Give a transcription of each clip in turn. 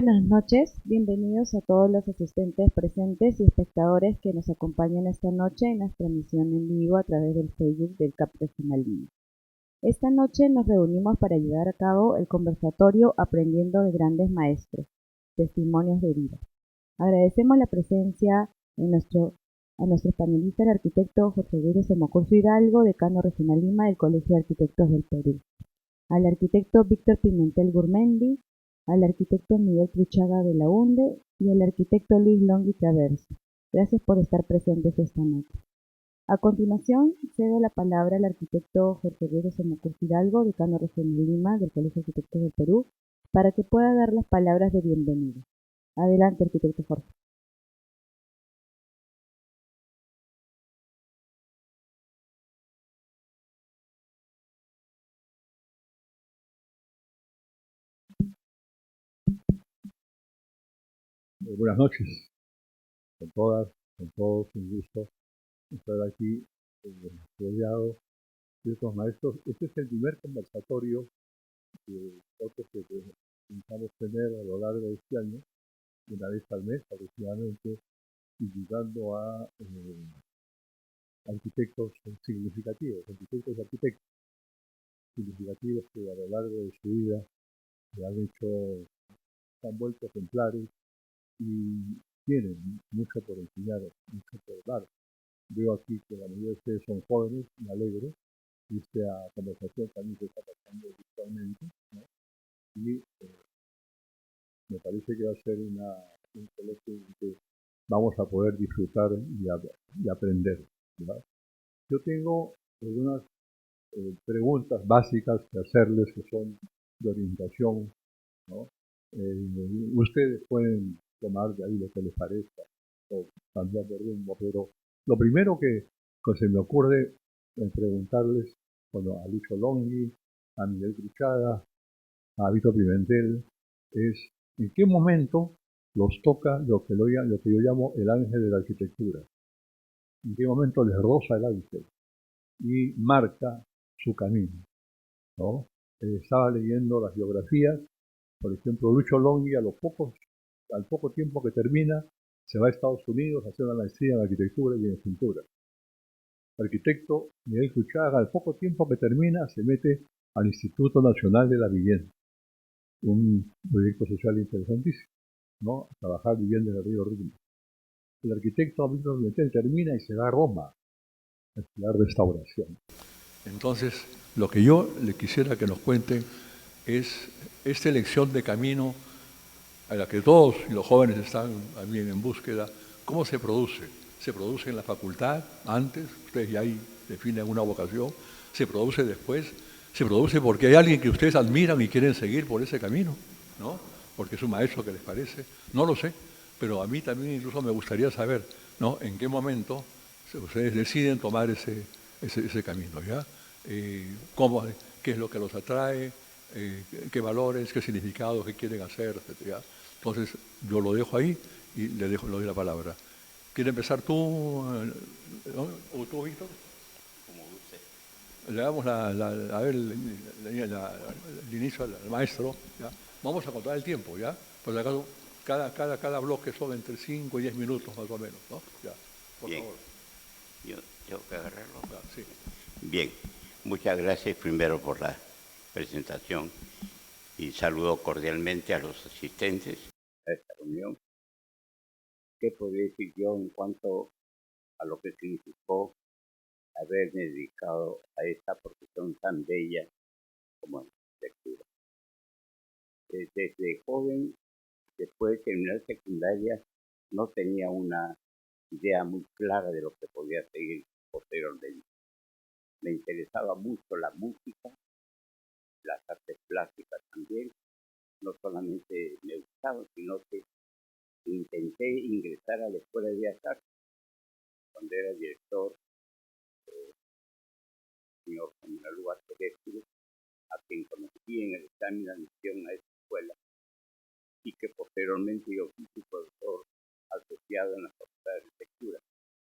buenas noches, bienvenidos a todos los asistentes presentes y espectadores que nos acompañan esta noche en la transmisión en vivo a través del Facebook del CAP Regional Lima. Esta noche nos reunimos para llevar a cabo el conversatorio Aprendiendo de Grandes Maestros, Testimonios de Vida. Agradecemos la presencia a nuestro panelista, el arquitecto Jorge Luis Somocurso Hidalgo, decano Regional Lima del Colegio de Arquitectos del Perú, al arquitecto Víctor Pimentel Gurmendi, al arquitecto Miguel Cruchaga de la UNDE y al arquitecto Luis Longhi Traverso. Gracias por estar presentes esta noche. A continuación, cedo la palabra al arquitecto Jorge Luis Somocurso Hidalgo, decano Regional Lima del Colegio de Arquitectos del Perú, para que pueda dar las palabras de bienvenida. Adelante, arquitecto Jorge. Buenas noches, con todas, con todos, un gusto estar aquí rodeado de estos maestros. Este es el primer conversatorio que nosotros intentamos tener a lo largo de este año, una vez al mes aproximadamente, invitando a arquitectos significativos, arquitectos y arquitectos significativos que a lo largo de su vida se han vuelto ejemplares y tienen mucho por enseñar, mucho por dar. Veo aquí que la mayoría de ustedes son jóvenes, me alegro. Esta conversación también se está pasando virtualmente, ¿no? Y me parece que va a ser un coloquio en que vamos a poder disfrutar y aprender, ¿verdad? Yo tengo algunas preguntas básicas que hacerles que son de orientación, ¿no? Ustedes pueden tomar de ahí lo que les parezca o cambiar de rumbo, pero lo primero que se me ocurre preguntarles a Lucho Longhi, a Miguel Cruchaga, a Víctor Pimentel, es en qué momento los toca lo que yo llamo el ángel de la arquitectura, en qué momento les roza el ángel y marca su camino, ¿no? Estaba leyendo las biografías. Por ejemplo, Lucho Longhi al poco tiempo que termina, se va a Estados Unidos a hacer una maestría en arquitectura y en pintura. El arquitecto Miguel Cruchaga, al poco tiempo que termina, se mete al Instituto Nacional de la Vivienda, un proyecto social interesantísimo, ¿no? Trabajar vivienda en el río Rin. El arquitecto Víctor Pimentel termina y se va a Roma a estudiar restauración. Entonces, lo que yo le quisiera que nos cuenten es esta elección de camino a la que todos los jóvenes están también en búsqueda. ¿Cómo se produce? ¿Se produce en la facultad antes? Ustedes ya ahí definen una vocación. ¿Se produce después? ¿Se produce porque hay alguien que ustedes admiran y quieren seguir por ese camino? ¿No? Porque es un maestro que les parece. No lo sé, pero a mí también incluso me gustaría saber, ¿no?, en qué momento ustedes deciden tomar ese camino, ¿ya? ¿Qué es lo que los atrae? ¿Qué valores, qué significados, qué quieren hacer, etcétera? Entonces, yo lo dejo ahí y le doy la palabra. ¿Quiere empezar tú, o tú, Víctor? Como usted. Le damos a ver el inicio al maestro, ¿ya? Vamos a contar el tiempo, ¿ya? Por si acaso, cada bloque son entre 5 y 10 minutos más o menos, ¿no? Ya, por Bien. favor. Yo tengo que agarrarlo. Ya, sí. Bien. Muchas gracias primero por la presentación y saludo cordialmente a los asistentes a esta reunión. ¿Qué podría decir yo en cuanto a lo que significó haberme dedicado a esta profesión tan bella como la arquitectura? Desde joven, después de terminar secundaria, no tenía una idea muy clara de lo que podía seguir posteriormente. Me interesaba mucho la música, las artes plásticas también. No solamente me gustaba, sino que intenté ingresar a la Escuela de Bellas Artes cuando era director, señor General Lugar Terrestre, a quien conocí en el examen de admisión a esa escuela y que posteriormente yo fui su profesor asociado en la Facultad de Arquitectura,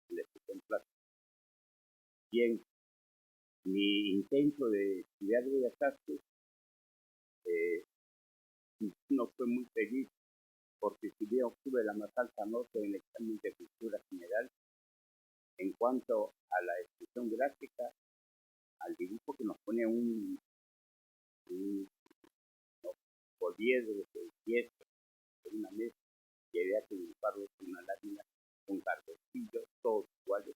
en la exposición plástica. Bien, mi intento de estudiar Bellas Artes no fue muy feliz porque si bien obtuve la más alta nota en el examen de cultura general, en cuanto a la expresión gráfica, al dibujo que nos pone un poliedro de 10 en una mesa y había que dibujarlo con una lámina con carboncillo, todos iguales.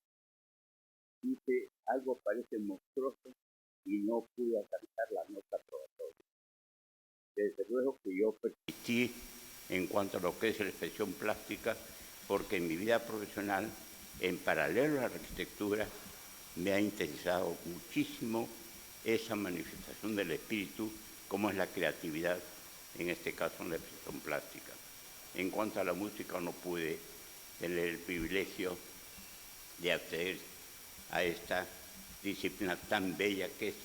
Dice, algo parece monstruoso y no pude alcanzar la nota probatoria. Desde luego que yo persistí en cuanto a lo que es la expresión plástica, porque en mi vida profesional, en paralelo a la arquitectura, me ha interesado muchísimo esa manifestación del espíritu, como es la creatividad, en este caso en la expresión plástica. En cuanto a la música, no pude tener el privilegio de acceder a esta disciplina tan bella que es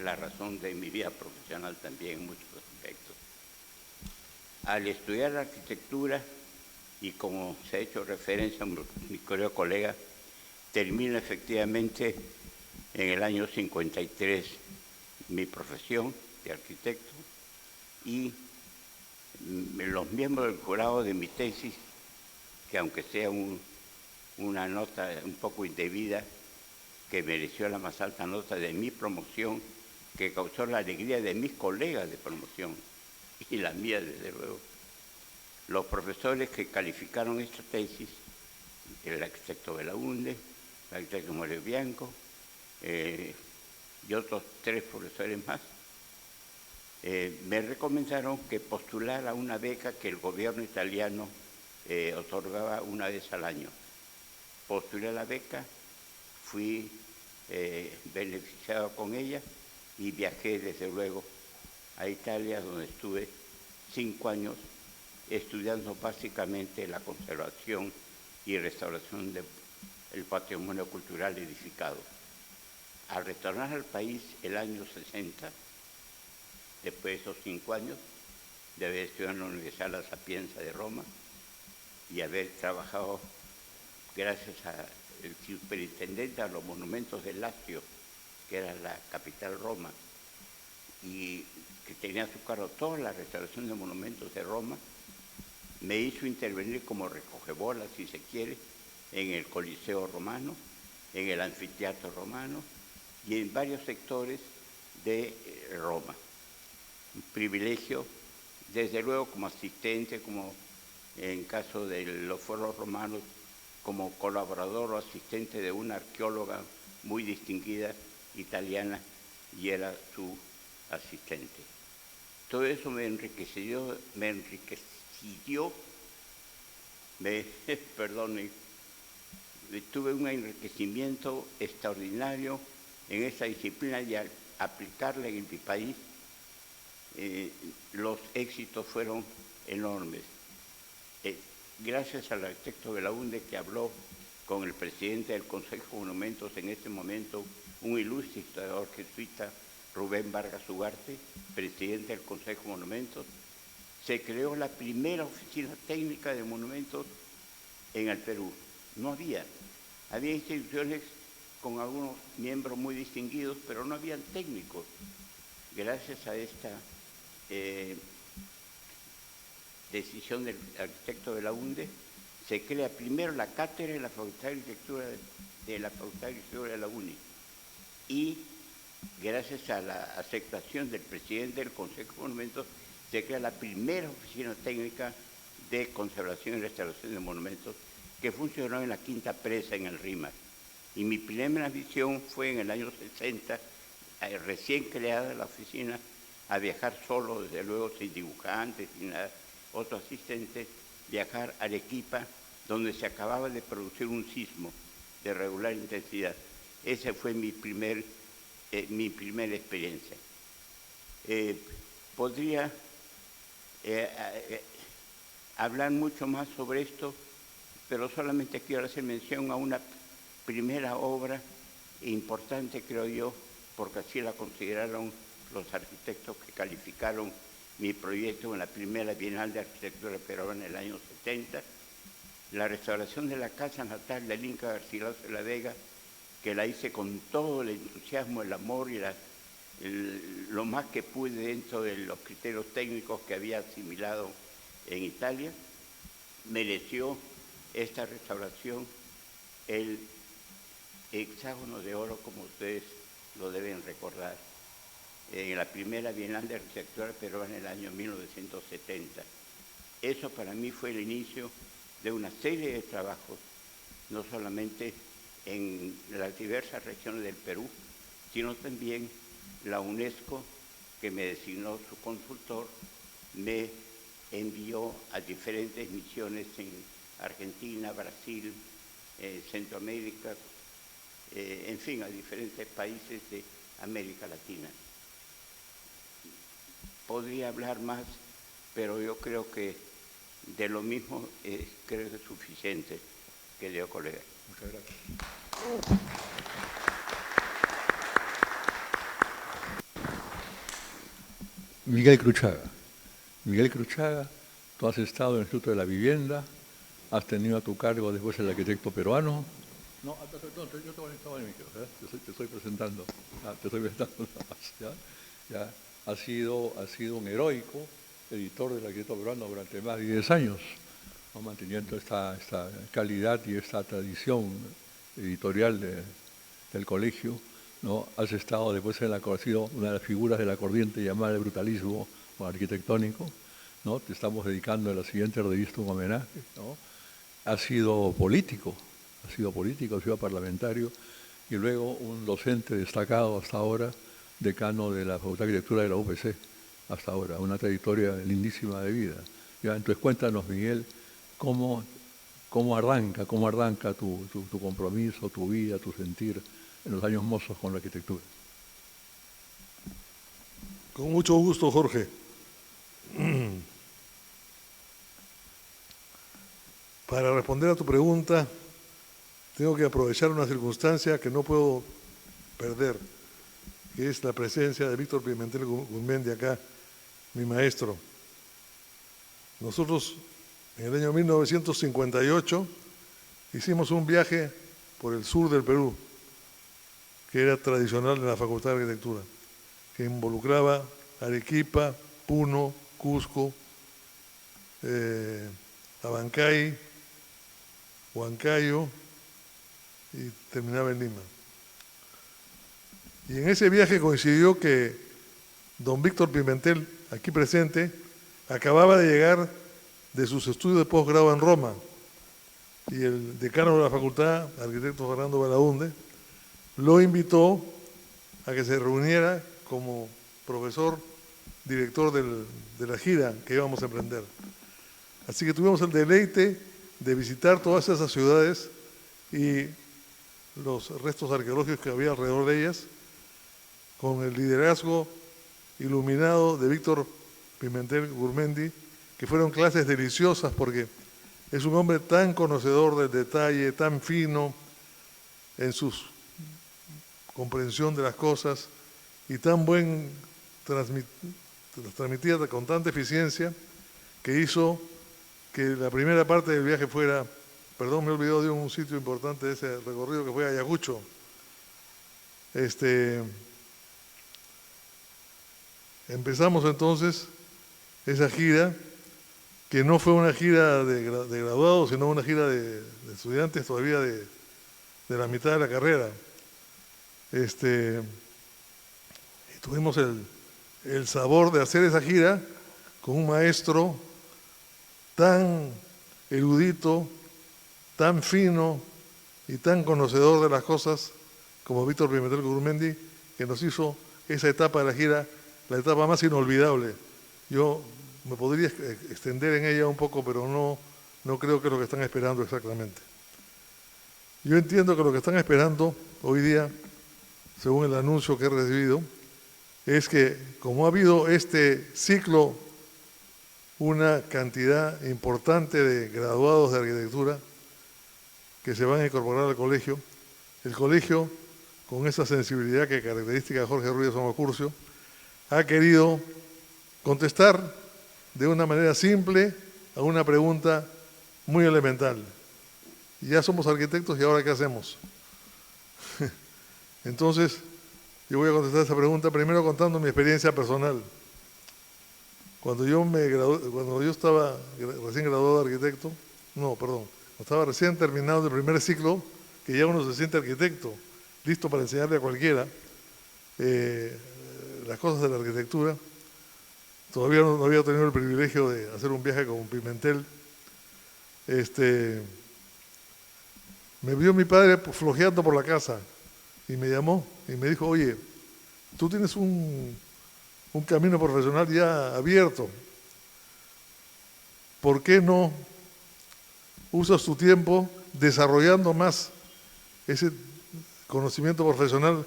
la razón de mi vida profesional también en muchos aspectos. Al estudiar la arquitectura, y como se ha hecho referencia a mi querido colega, termino efectivamente en el año 53 mi profesión de arquitecto y los miembros del jurado de mi tesis, que aunque sea una nota un poco indebida, que mereció la más alta nota de mi promoción, que causó la alegría de mis colegas de promoción y la mía, desde luego. Los profesores que calificaron esta tesis, el arquitecto Belaunde, el arquitecto Moreno Bianco y otros 3 profesores más, me recomendaron que postulara una beca que el gobierno italiano otorgaba una vez al año. Postulé la beca, fui beneficiado con ella y viajé desde luego a Italia, donde estuve 5 años estudiando básicamente la conservación y restauración del patrimonio cultural edificado. Al retornar al país el año 60, después de esos 5 años, de haber estudiado en la Universidad La Sapienza de Roma y haber trabajado gracias al superintendente a los monumentos de Lazio, que era la capital Roma, y que tenía a su cargo toda la restauración de monumentos de Roma, me hizo intervenir como recogebolas, si se quiere, en el Coliseo romano, en el anfiteatro romano y en varios sectores de Roma. Un privilegio, desde luego como asistente, como en caso de los foros romanos, como colaborador o asistente de una arqueóloga muy distinguida italiana y era su asistente. Todo eso me enriqueció, tuve un enriquecimiento extraordinario en esa disciplina y al aplicarla en mi país, los éxitos fueron enormes. Gracias al arquitecto Belaunde, que habló con el presidente del Consejo de Monumentos en este momento, un ilustre historiador jesuita, Rubén Vargas Ugarte, presidente del Consejo de Monumentos, se creó la primera oficina técnica de monumentos en el Perú. No había instituciones con algunos miembros muy distinguidos, pero no habían técnicos. Gracias a esta decisión del arquitecto Belaunde, se crea primero la cátedra de la Facultad de Arquitectura de la Facultad de Arquitectura de la UNI y gracias a la aceptación del presidente del Consejo de Monumentos se crea la primera oficina técnica de conservación y restauración de monumentos que funcionó en la Quinta Presa en el Rímac. Y mi primera visión fue en el año 60, recién creada la oficina, a viajar solo, desde luego, sin dibujantes, sin nada, otro asistente, viajar a Arequipa, donde se acababa de producir un sismo de regular intensidad. Esa fue mi primera experiencia. Podría hablar mucho más sobre esto, pero solamente quiero hacer mención a una primera obra importante, creo yo, porque así la consideraron los arquitectos que calificaron mi proyecto en la primera Bienal de Arquitectura Peruana en el año 70, la restauración de la casa natal del Inca Garcilaso de la Vega, que la hice con todo el entusiasmo, el amor y lo más que pude dentro de los criterios técnicos que había asimilado en Italia, mereció esta restauración el hexágono de oro, como ustedes lo deben recordar, en la primera Bienal de Arquitectura Peruana en el año 1970. Eso para mí fue el inicio de una serie de trabajos, no solamente en las diversas regiones del Perú, sino también la UNESCO, que me designó su consultor, me envió a diferentes misiones en Argentina, Brasil, Centroamérica, en fin, a diferentes países de América Latina. Podría hablar más, pero yo creo que de lo mismo creo que es suficiente, querido colega. Muchas gracias. Miguel Cruchaga. Miguel Cruchaga, tú has estado en el Instituto de la Vivienda, has tenido a tu cargo después el arquitecto peruano. No, yo te voy a el micro, te estoy presentando, te estoy presentando nada más. ¿Ya? Has sido un heroico editor del arquitecto peruano durante más de 10 años, ¿no? Manteniendo esta calidad y esta tradición editorial del colegio, ¿no? Has estado después has sido una de las figuras de la corriente llamada el brutalismo arquitectónico, ¿no? Te estamos dedicando en la siguiente revista un homenaje, ¿no? Has sido político, has sido parlamentario y luego un docente destacado hasta ahora, decano de la Facultad de Arquitectura de la UPC, hasta ahora, una trayectoria lindísima de vida. Ya, entonces cuéntanos, Miguel, cómo arranca tu compromiso, tu vida, tu sentir en los años mozos con la arquitectura. Con mucho gusto, Jorge. Para responder a tu pregunta, tengo que aprovechar una circunstancia que no puedo perder, que es la presencia de Víctor Pimentel Gurmendi acá, mi maestro. Nosotros, en el año 1958, hicimos un viaje por el sur del Perú, que era tradicional en la Facultad de Arquitectura, que involucraba Arequipa, Puno, Cusco, Abancay, Huancayo y terminaba en Lima. Y en ese viaje coincidió que don Víctor Pimentel, aquí presente, acababa de llegar de sus estudios de posgrado en Roma y el decano de la facultad, arquitecto Fernando Belaunde, lo invitó a que se reuniera como profesor director de la gira que íbamos a emprender. Así que tuvimos el deleite de visitar todas esas ciudades y los restos arqueológicos que había alrededor de ellas, con el liderazgo iluminado de Víctor Pimentel Gurmendi, que fueron clases deliciosas porque es un hombre tan conocedor del detalle, tan fino en su comprensión de las cosas y tan buen transmitida con tanta eficiencia que hizo que la primera parte del viaje fuera, perdón, me he olvidado de un sitio importante de ese recorrido que fue Ayacucho. Empezamos entonces esa gira, que no fue una gira de graduados, sino una gira de estudiantes todavía de la mitad de la carrera. Y tuvimos el sabor de hacer esa gira con un maestro tan erudito, tan fino y tan conocedor de las cosas como Víctor Pimentel Gurmendi, que nos hizo esa etapa de la gira, la etapa más inolvidable. Yo me podría extender en ella un poco, pero no creo que es lo que están esperando exactamente. Yo entiendo que lo que están esperando hoy día, según el anuncio que he recibido, es que como ha habido este ciclo, una cantidad importante de graduados de arquitectura que se van a incorporar al colegio, el colegio, con esa sensibilidad que característica de Jorge Ruiz Somos Curcio, ha querido contestar de una manera simple a una pregunta muy elemental. Ya somos arquitectos y ahora ¿qué hacemos? Entonces, yo voy a contestar esa pregunta primero contando mi experiencia personal. Cuando yo estaba recién graduado de arquitecto, no, perdón, estaba recién terminado el primer ciclo, que ya uno se siente arquitecto, listo para enseñarle a cualquiera las cosas de la arquitectura. Todavía no había tenido el privilegio de hacer un viaje con Pimentel. Me vio mi padre flojeando por la casa y me llamó y me dijo, oye, tú tienes un camino profesional ya abierto. ¿Por qué no usas tu tiempo desarrollando más ese conocimiento profesional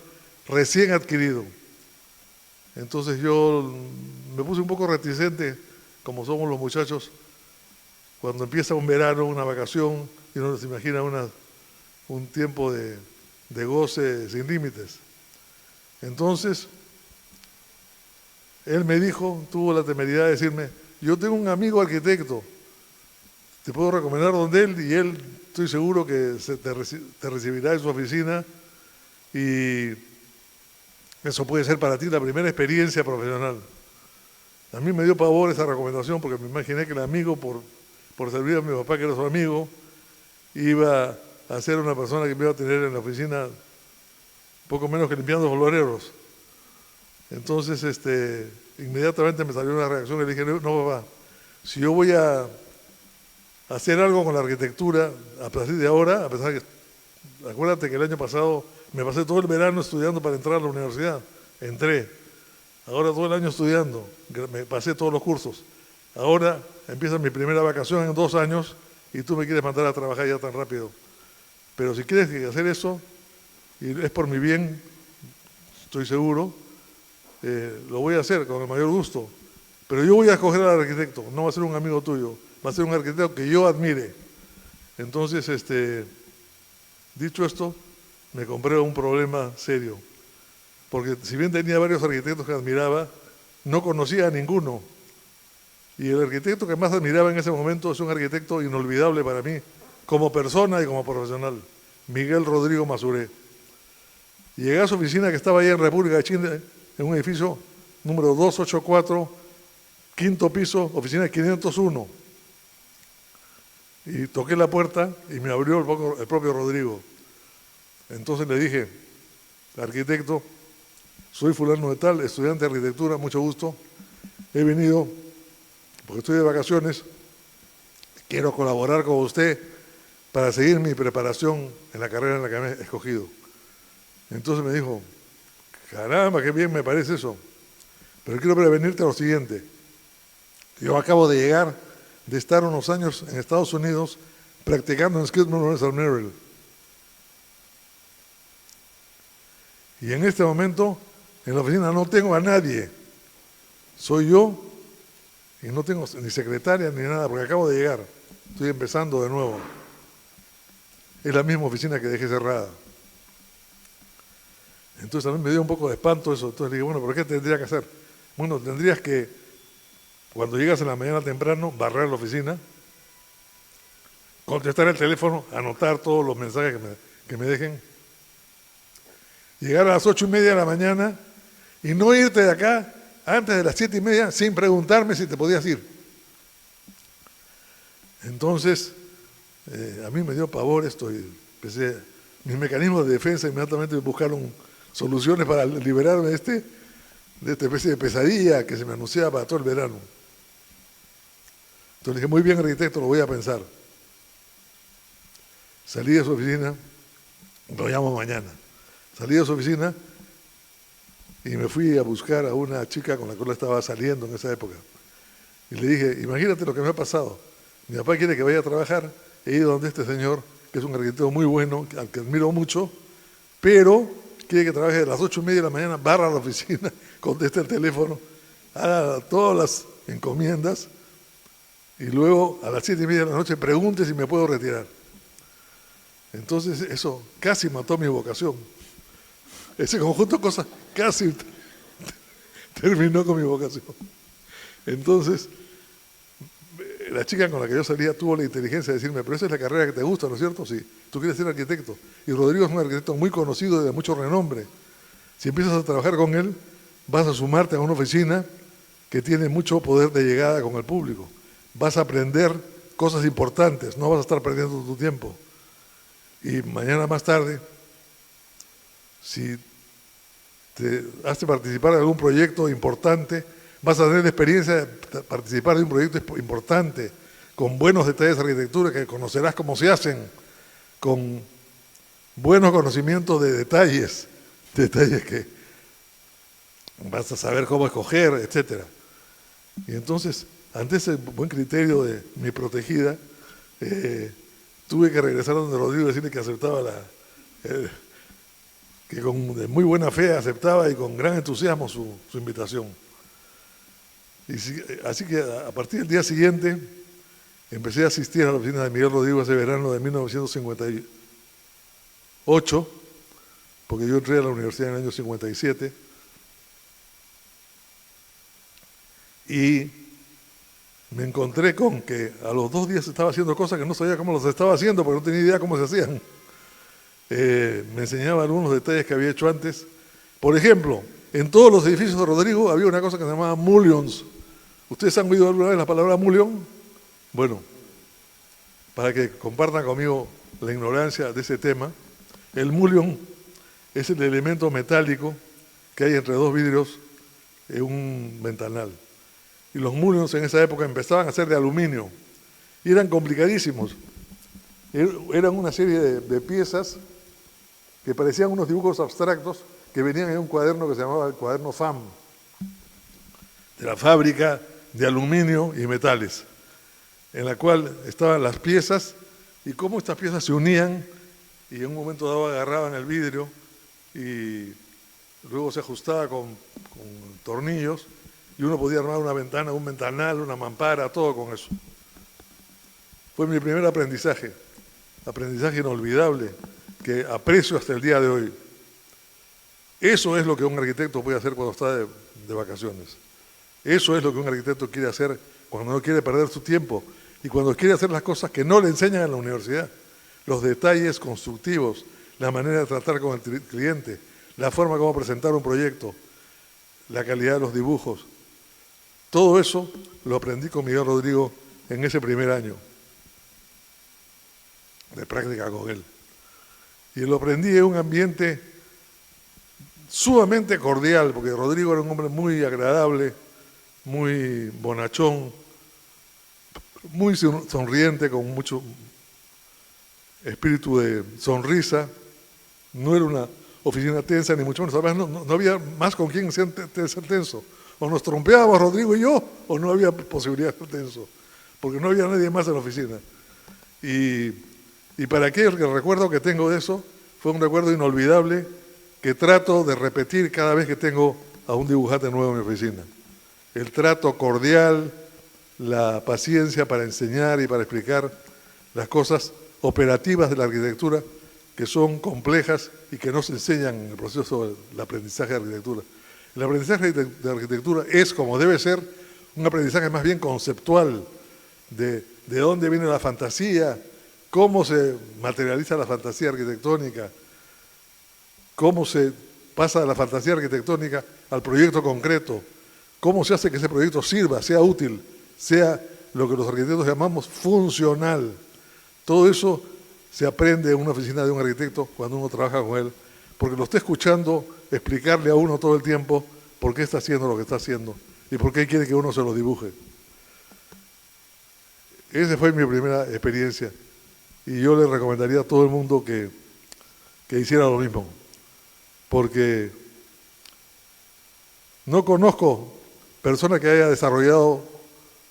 recién adquirido? Entonces yo me puse un poco reticente, como somos los muchachos, cuando empieza un verano, una vacación, y uno se imagina un tiempo de goce sin límites. Entonces, él me dijo, tuvo la temeridad de decirme, yo tengo un amigo arquitecto, te puedo recomendar donde él, y él estoy seguro que te recibirá en su oficina, y eso puede ser para ti la primera experiencia profesional. A mí me dio pavor esa recomendación porque me imaginé que el amigo, por servir a mi papá, que era su amigo, iba a ser una persona que me iba a tener en la oficina poco menos que limpiando floreros. Entonces, inmediatamente me salió una reacción y le dije, no papá, si yo voy a hacer algo con la arquitectura a partir de ahora, a pesar que, acuérdate que el año pasado me pasé todo el verano estudiando para entrar a la universidad, entré, ahora todo el año estudiando, me pasé todos los cursos, ahora empieza mi primera vacación en 2 años y tú me quieres mandar a trabajar ya tan rápido. Pero si quieres hacer eso, y es por mi bien, estoy seguro, lo voy a hacer con el mayor gusto. Pero yo voy a escoger al arquitecto, no va a ser un amigo tuyo, va a ser un arquitecto que yo admire. Entonces, dicho esto, me compré un problema serio. Porque si bien tenía varios arquitectos que admiraba, no conocía a ninguno. Y el arquitecto que más admiraba en ese momento es un arquitecto inolvidable para mí, como persona y como profesional, Miguel Rodrigo Mazuré. Y llegué a su oficina que estaba allá en República de Chile, en un edificio número 284, quinto piso, oficina 501. Y toqué la puerta y me abrió el propio Rodrigo. Entonces le dije, arquitecto, soy fulano de tal, estudiante de arquitectura, mucho gusto. He venido porque estoy de vacaciones, quiero colaborar con usted para seguir mi preparación en la carrera en la que me he escogido. Entonces me dijo, caramba, qué bien me parece eso, pero quiero prevenirte lo siguiente. Yo acabo de llegar de estar unos años en Estados Unidos practicando en Skidmore, Universal Merrill. Y en este momento, en la oficina no tengo a nadie. Soy yo y no tengo ni secretaria ni nada, porque acabo de llegar. Estoy empezando de nuevo. Es la misma oficina que dejé cerrada. Entonces a mí me dio un poco de espanto eso. Entonces le dije, bueno, ¿pero qué tendría que hacer? Bueno, tendrías que, cuando llegas en la mañana temprano, barrer la oficina, contestar el teléfono, anotar todos los mensajes que me dejen, llegar a las 8:30 de la mañana y no irte de acá antes de las 7:30 sin preguntarme si te podías ir. Entonces, a mí me dio pavor esto y empecé, mis mecanismos de defensa inmediatamente buscaron soluciones para liberarme de esta especie de pesadilla que se me anunciaba para todo el verano. Entonces dije, muy bien arquitecto, lo voy a pensar. Salí de su oficina, lo llamo mañana. Salí de su oficina y me fui a buscar a una chica con la cual estaba saliendo en esa época. Y le dije, imagínate lo que me ha pasado. Mi papá quiere que vaya a trabajar, he ido donde este señor, que es un arquitecto muy bueno, al que admiro mucho, pero quiere que trabaje a las 8:30 de la mañana, barra la oficina, conteste el teléfono, haga todas las encomiendas y luego a las 7:30 de la noche pregunte si me puedo retirar. Entonces eso casi mató mi vocación. Ese conjunto de cosas casi terminó con mi vocación. Entonces, la chica con la que yo salía tuvo la inteligencia de decirme, pero esa es la carrera que te gusta, ¿no es cierto? Sí, tú quieres ser arquitecto. Y Rodrigo es un arquitecto muy conocido y de mucho renombre. Si empiezas a trabajar con él, vas a sumarte a una oficina que tiene mucho poder de llegada con el público. Vas a aprender cosas importantes, no vas a estar perdiendo tu tiempo. Y mañana más tarde, si te hace participar de algún proyecto importante, vas a tener la experiencia de participar de un proyecto importante, con buenos detalles de arquitectura que conocerás cómo se hacen, con buenos conocimientos de detalles que vas a saber cómo escoger, etcétera. Y entonces, ante ese buen criterio de mi protegida, tuve que regresar a donde Rodrigo y decirle que aceptaba que de muy buena fe aceptaba y con gran entusiasmo su invitación. Así que a partir del día siguiente empecé a asistir a la oficina de Miguel Rodrigo ese verano de 1958, porque yo entré a la universidad en el año 57, y me encontré con que a los 2 días estaba haciendo cosas que no sabía cómo las estaba haciendo, porque no tenía idea cómo se hacían. Me enseñaba algunos detalles que había hecho antes. Por ejemplo, en todos los edificios de Rodrigo había una cosa que se llamaba mullions. ¿Ustedes han oído alguna vez la palabra mullion? Bueno, para que compartan conmigo la ignorancia de ese tema, el mullion es el elemento metálico que hay entre 2 vidrios en un ventanal. Y los mullions en esa época empezaban a ser de aluminio y eran complicadísimos. Eran una serie de piezas que parecían unos dibujos abstractos que venían en un cuaderno que se llamaba el cuaderno FAM, de la fábrica de aluminio y metales, en la cual estaban las piezas y cómo estas piezas se unían y en un momento dado agarraban el vidrio y luego se ajustaba con tornillos y uno podía armar una ventana, un ventanal, una mampara, todo con eso. Fue mi primer aprendizaje inolvidable que aprecio hasta el día de hoy. Eso es lo que un arquitecto puede hacer cuando está de vacaciones. Eso es lo que un arquitecto quiere hacer cuando no quiere perder su tiempo y cuando quiere hacer las cosas que no le enseñan en la universidad. Los detalles constructivos, la manera de tratar con el cliente, la forma como presentar un proyecto, la calidad de los dibujos. Todo eso lo aprendí con Miguel Rodrigo en ese primer año de práctica con él. Y lo aprendí en un ambiente sumamente cordial, porque Rodrigo era un hombre muy agradable, muy bonachón, muy sonriente, con mucho espíritu de sonrisa. No era una oficina tensa, ni mucho menos. Además, no había más con quien ser tenso. O nos trompeábamos Rodrigo y yo, o no había posibilidad de ser tenso, porque no había nadie más en la oficina. Y para aquello que el recuerdo que tengo de eso, fue un recuerdo inolvidable que trato de repetir cada vez que tengo a un dibujante nuevo en mi oficina. El trato cordial, la paciencia para enseñar y para explicar las cosas operativas de la arquitectura que son complejas y que no se enseñan en el proceso del aprendizaje de arquitectura. El aprendizaje de arquitectura es, como debe ser, un aprendizaje más bien conceptual de dónde viene la fantasía, cómo se materializa la fantasía arquitectónica, cómo se pasa de la fantasía arquitectónica al proyecto concreto, cómo se hace que ese proyecto sirva, sea útil, sea lo que los arquitectos llamamos funcional. Todo eso se aprende en una oficina de un arquitecto cuando uno trabaja con él, porque lo está escuchando explicarle a uno todo el tiempo por qué está haciendo lo que está haciendo y por qué quiere que uno se lo dibuje. Esa fue mi primera experiencia y yo le recomendaría a todo el mundo que hiciera lo mismo, porque no conozco persona que haya desarrollado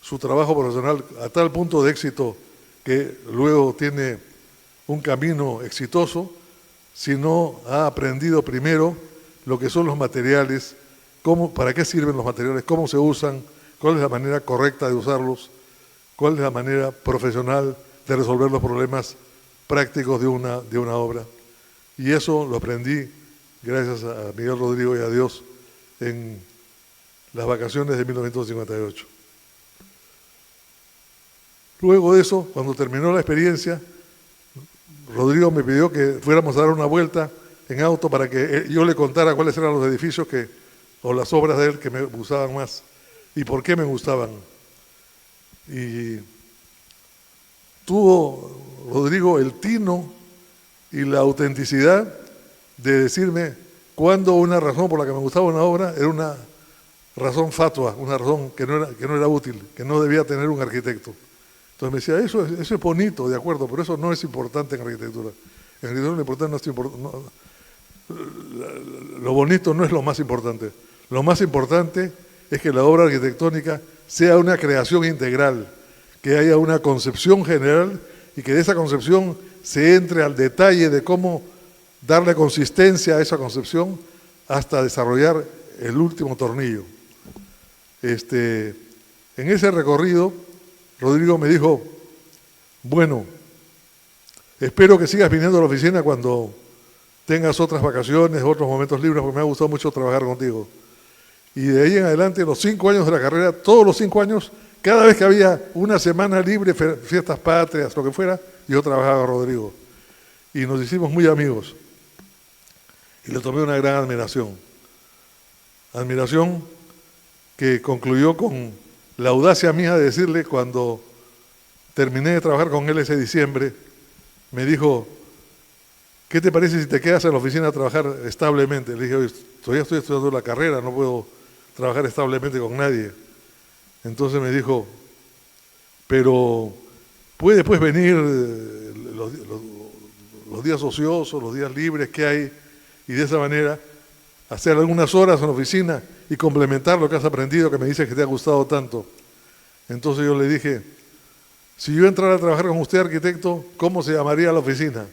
su trabajo profesional a tal punto de éxito que luego tiene un camino exitoso, si no ha aprendido primero lo que son los materiales, para qué sirven los materiales, cómo se usan, cuál es la manera correcta de usarlos, cuál es la manera profesional de resolver los problemas prácticos de una obra. Y eso lo aprendí gracias a Miguel Rodrigo y a Dios en las vacaciones de 1958. Luego de eso, cuando terminó la experiencia, Rodrigo me pidió que fuéramos a dar una vuelta en auto para que yo le contara cuáles eran los edificios o las obras de él que me gustaban más y por qué me gustaban. Y tuvo Rodrigo el tino y la autenticidad de decirme cuando una razón por la que me gustaba una obra era una razón fatua, una razón que no era útil, que no debía tener un arquitecto. Entonces me decía, eso es bonito, de acuerdo, pero eso no es importante en arquitectura. En arquitectura lo importante no es lo bonito no es lo más importante. Lo más importante es que la obra arquitectónica sea una creación integral, que haya una concepción general y que de esa concepción se entre al detalle de cómo darle consistencia a esa concepción hasta desarrollar el último tornillo. En ese recorrido, Rodrigo me dijo, bueno, espero que sigas viniendo a la oficina cuando tengas otras vacaciones, otros momentos libres, porque me ha gustado mucho trabajar contigo. Y de ahí en adelante, los 5 años de la carrera, todos los 5 años, cada vez que había una semana libre, fiestas patrias, lo que fuera, yo trabajaba con Rodrigo. Y nos hicimos muy amigos. Y le tomé una gran admiración. Admiración que concluyó con la audacia mía de decirle cuando terminé de trabajar con él ese diciembre, me dijo, ¿qué te parece si te quedas en la oficina a trabajar establemente? Le dije, oye, todavía estoy estudiando la carrera, no puedo trabajar establemente con nadie. Entonces me dijo, pero puede pues venir los días ociosos, los días libres que hay, y de esa manera hacer algunas horas en la oficina y complementar lo que has aprendido, que me dices que te ha gustado tanto. Entonces yo le dije, si yo entrara a trabajar con usted, arquitecto, ¿cómo se llamaría la oficina?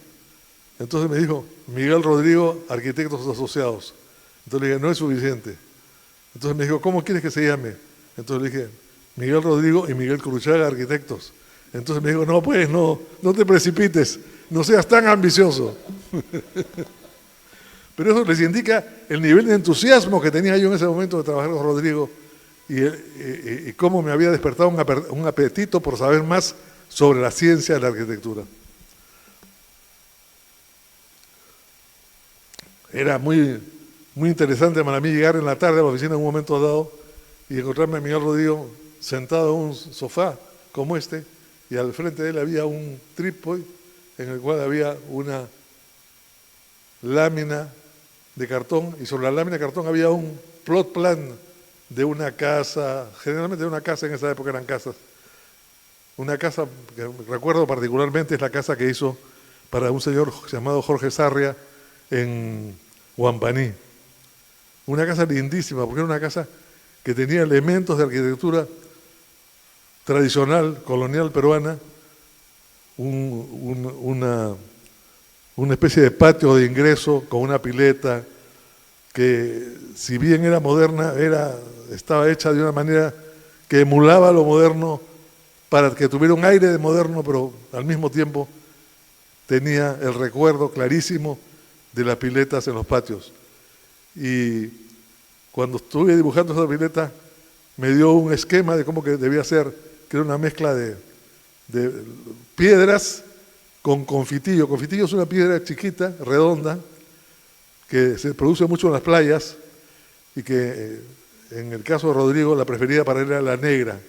Entonces me dijo, Miguel Rodrigo, Arquitectos Asociados. Entonces le dije, no es suficiente. Entonces me dijo, ¿cómo quieres que se llame? Entonces le dije, Miguel Rodrigo y Miguel Cruchaga, Arquitectos. Entonces me dijo, no pues, no te precipites, no seas tan ambicioso. Pero eso les indica el nivel de entusiasmo que tenía yo en ese momento de trabajar con Rodrigo y cómo me había despertado un apetito por saber más sobre la ciencia de la arquitectura. Era muy interesante para mí llegar en la tarde a la oficina en un momento dado y encontrarme a Miguel Rodrigo sentado en un sofá como este, y al frente de él había un trípode en el cual había una lámina de cartón, y sobre la lámina de cartón había un plot plan de una casa, generalmente de una casa, en esa época eran casas. Una casa que recuerdo particularmente es la casa que hizo para un señor llamado Jorge Sarria en Huampaní. Una casa lindísima, porque era una casa que tenía elementos de arquitectura tradicional, colonial peruana, una especie de patio de ingreso con una pileta que, si bien era moderna, estaba hecha de una manera que emulaba lo moderno para que tuviera un aire de moderno, pero al mismo tiempo tenía el recuerdo clarísimo de las piletas en los patios. Y cuando estuve dibujando esa pileta, me dio un esquema de cómo que debía ser, que era una mezcla de piedras con confitillo. Confitillo es una piedra chiquita, redonda, que se produce mucho en las playas y que en el caso de Rodrigo la preferida para él era la negra.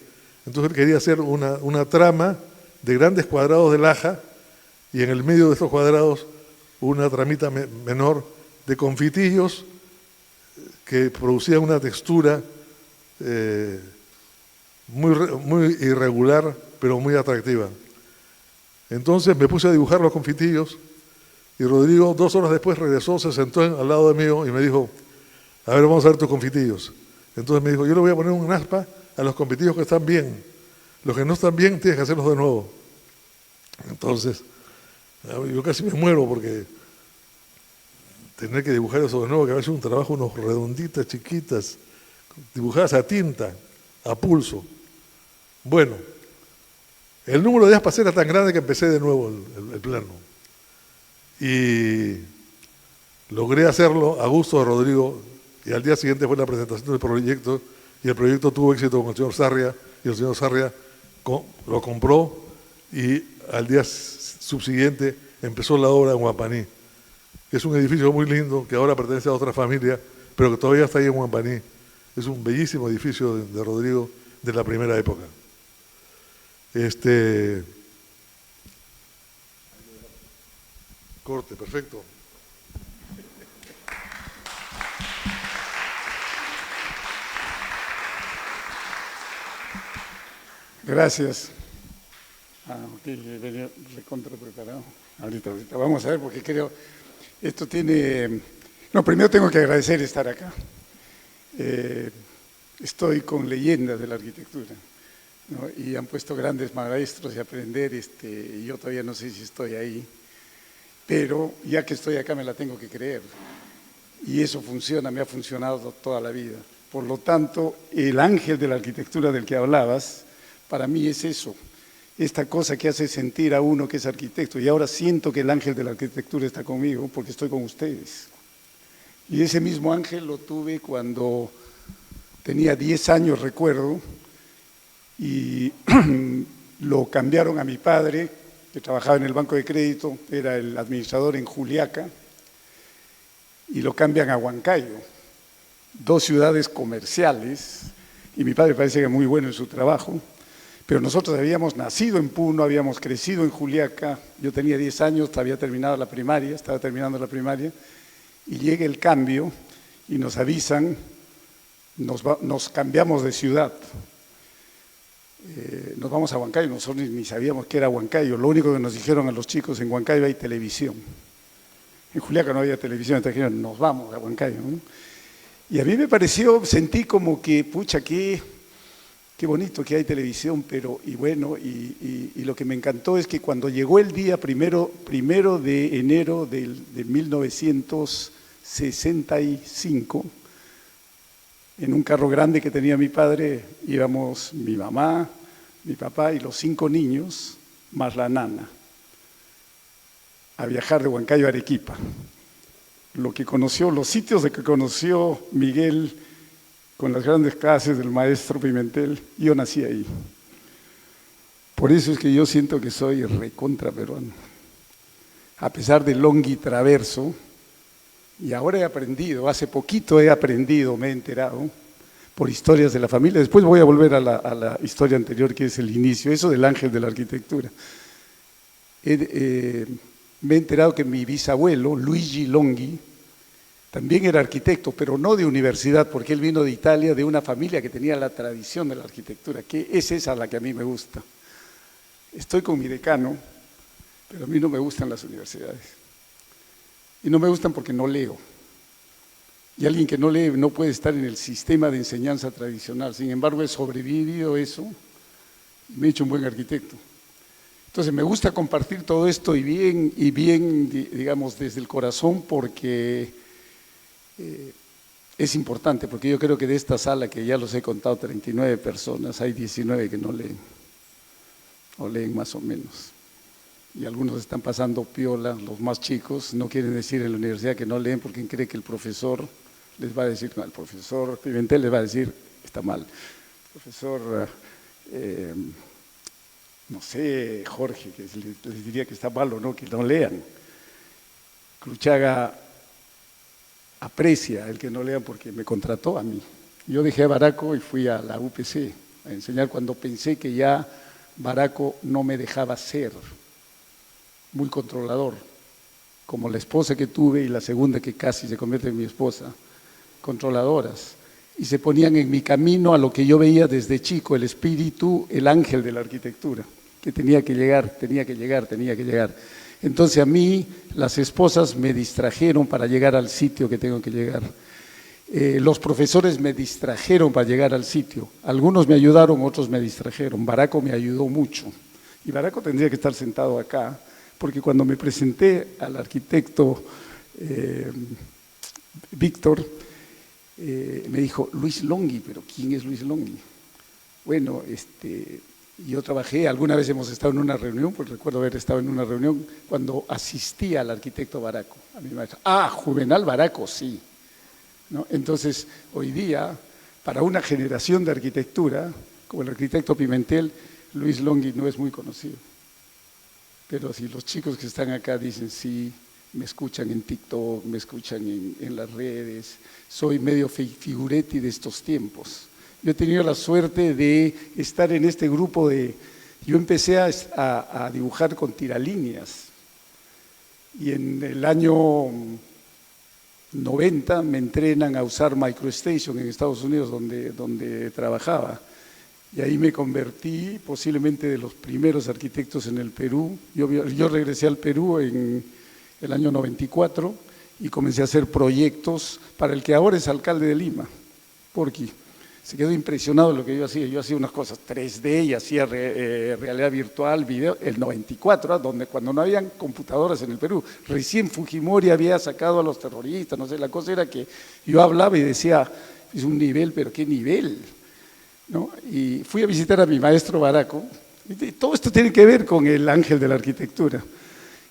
Entonces él quería hacer una trama de grandes cuadrados de laja y en el medio de estos cuadrados una tramita menor de confitillos que producían una textura muy irregular, pero muy atractiva. Entonces me puse a dibujar los confitillos y Rodrigo 2 horas después regresó, se sentó al lado de mí y me dijo, a ver, vamos a ver tus confitillos. Entonces me dijo, yo le voy a poner un aspa a los confitillos que están bien. Los que no están bien tienes que hacerlos de nuevo. Entonces, yo casi me muero porque tener que dibujar eso de nuevo, que a veces es un trabajo, unos redonditas, chiquitas, dibujadas a tinta, a pulso. Bueno, el número de aspas era tan grande que empecé de nuevo el plano. Y logré hacerlo a gusto de Rodrigo, y al día siguiente fue la presentación del proyecto, y el proyecto tuvo éxito con el señor Sarria, y el señor Sarria lo compró, y al día subsiguiente empezó la obra en Huampaní. Es un edificio muy lindo, que ahora pertenece a otra familia, pero que todavía está ahí en Huampaní. Es un bellísimo edificio de Rodrigo de la primera época. Corte, perfecto. Gracias. Ok, venía recontra preparado. Ahorita. Vamos a ver, porque creo, esto tiene... No, primero tengo que agradecer estar acá. Estoy con leyendas de la arquitectura, ¿no? Y han puesto grandes maestros y aprender, y yo todavía no sé si estoy ahí, pero ya que estoy acá me la tengo que creer. Y eso funciona, me ha funcionado toda la vida. Por lo tanto, el ángel de la arquitectura del que hablabas, para mí es eso, esta cosa que hace sentir a uno que es arquitecto. Y ahora siento que el ángel de la arquitectura está conmigo porque estoy con ustedes. Y ese mismo ángel lo tuve cuando tenía 10 años, recuerdo, y lo cambiaron a mi padre, que trabajaba en el Banco de Crédito, era el administrador en Juliaca, y lo cambian a Huancayo, 2 ciudades comerciales, y mi padre parece que muy bueno en su trabajo, pero nosotros habíamos nacido en Puno, habíamos crecido en Juliaca, yo tenía 10 años, estaba terminando la primaria, y llega el cambio y nos avisan, nos cambiamos de ciudad, nos vamos a Huancayo, nosotros ni sabíamos qué era Huancayo, lo único que nos dijeron a los chicos, en Huancayo hay televisión, en Juliaca no había televisión, entonces dijeron, nos vamos a Huancayo, ¿no? Y a mí me pareció, sentí como que, pucha, qué bonito que hay televisión, pero, y bueno, y lo que me encantó es que cuando llegó el día primero de enero de 1965, en un carro grande que tenía mi padre, íbamos mi mamá, mi papá y los 5 niños, más la nana, a viajar de Huancayo a Arequipa. Los sitios de que conoció Miguel con las grandes clases del maestro Pimentel, yo nací ahí. Por eso es que yo siento que soy recontra peruano. A pesar del longhi traverso, y ahora he aprendido, hace poquito me he enterado, por historias de la familia. Después voy a volver a la historia anterior, que es el inicio, eso del ángel de la arquitectura. Me he enterado que mi bisabuelo, Luigi Longhi, también era arquitecto, pero no de universidad, porque él vino de Italia, de una familia que tenía la tradición de la arquitectura, que es esa la que a mí me gusta. Estoy con mi decano, pero a mí no me gustan las universidades. Y no me gustan porque no leo. Y alguien que no lee no puede estar en el sistema de enseñanza tradicional. Sin embargo, he sobrevivido eso y me he hecho un buen arquitecto. Entonces, me gusta compartir todo esto y bien, digamos, desde el corazón, porque es importante, porque yo creo que de esta sala, que ya los he contado, 39 personas, hay 19 que no leen, o leen más o menos. Y algunos están pasando piola, los más chicos, no quieren decir en la universidad que no leen porque creen que el profesor les va a decir, no, el profesor Pimentel les va a decir, está mal. El profesor, no sé, Jorge, que les diría que está mal o no, que no lean. Cruchaga aprecia el que no lean porque me contrató a mí. Yo dejé a Baraco y fui a la UPC a enseñar cuando pensé que ya Baraco no me dejaba ser, muy controlador, como la esposa que tuve y la segunda que casi se convierte en mi esposa, controladoras, y se ponían en mi camino a lo que yo veía desde chico, el espíritu, el ángel de la arquitectura, que tenía que llegar. Entonces a mí las esposas me distrajeron para llegar al sitio que tengo que llegar. Los profesores me distrajeron para llegar al sitio. Algunos me ayudaron, otros me distrajeron. Baraco me ayudó mucho. Y Baraco tendría que estar sentado acá, porque cuando me presenté al arquitecto Víctor, me dijo, Luis Longhi, pero ¿quién es Luis Longhi? Bueno, yo trabajé, alguna vez hemos estado en una reunión, pues recuerdo haber estado en una reunión cuando asistía al arquitecto Baraco, a mi maestro. Juvenal Baraco, sí. ¿No? Entonces, hoy día, para una generación de arquitectura, como el arquitecto Pimentel, Luis Longhi no es muy conocido. Pero si los chicos que están acá dicen sí, me escuchan en TikTok, me escuchan en las redes, soy medio figuretti de estos tiempos. Yo he tenido la suerte de estar en este grupo yo empecé a dibujar con tiralíneas Y en el año 90 me entrenan a usar MicroStation en Estados Unidos, donde trabajaba. Y ahí me convertí posiblemente de los primeros arquitectos en el Perú. Yo regresé al Perú en el año 94 y comencé a hacer proyectos para el que ahora es alcalde de Lima, Porqui. Se quedó impresionado de lo que yo hacía. Yo hacía unas cosas 3D y hacía realidad virtual, video, el 94, cuando no habían computadoras en el Perú. Recién Fujimori había sacado a los terroristas, no sé, la cosa era que yo hablaba y decía, es un nivel, pero ¿qué nivel? ¿No? Y fui a visitar a mi maestro Baraco, y todo esto tiene que ver con el ángel de la arquitectura.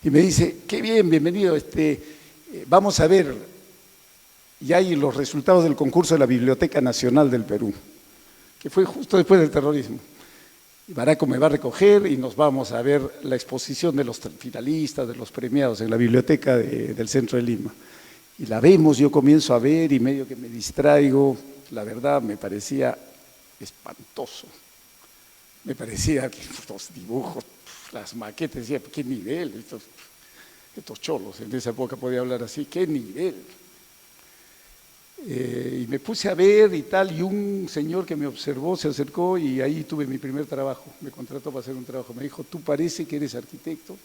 Y me dice, qué bien, bienvenido, vamos a ver. Y hay los resultados del concurso de la Biblioteca Nacional del Perú, que fue justo después del terrorismo. Y Baraco me va a recoger y nos vamos a ver la exposición de los finalistas, de los premiados en la biblioteca del centro de Lima. Y la vemos, yo comienzo a ver y medio que me distraigo. La verdad me parecía espantoso. Me parecía que los dibujos, las maquetas, decía, ¿qué nivel? Estos cholos, en esa época podía hablar así, ¿qué nivel? Y me puse a ver y tal, y un señor que me observó se acercó y ahí tuve mi primer trabajo, me contrató para hacer un trabajo, me dijo, tú parece que eres arquitecto,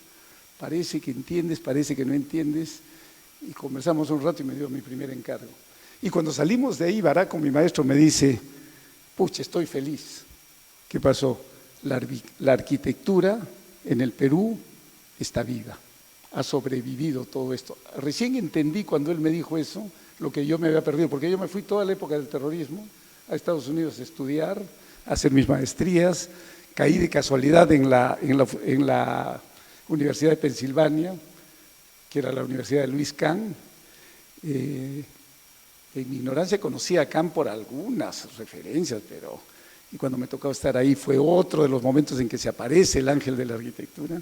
parece que entiendes, parece que no entiendes, y conversamos un rato y me dio mi primer encargo. Y cuando salimos de ahí, Baraco, mi maestro, me dice, pucha, estoy feliz. ¿Qué pasó? La arquitectura en el Perú está viva, ha sobrevivido todo esto. Recién entendí cuando él me dijo eso, lo que yo me había perdido, porque yo me fui toda la época del terrorismo a Estados Unidos a estudiar, a hacer mis maestrías, caí de casualidad en la Universidad de Pensilvania, que era la Universidad de Luis Kahn. En mi ignorancia conocía a Kahn por algunas referencias, y cuando me tocó estar ahí fue otro de los momentos en que se aparece el ángel de la arquitectura.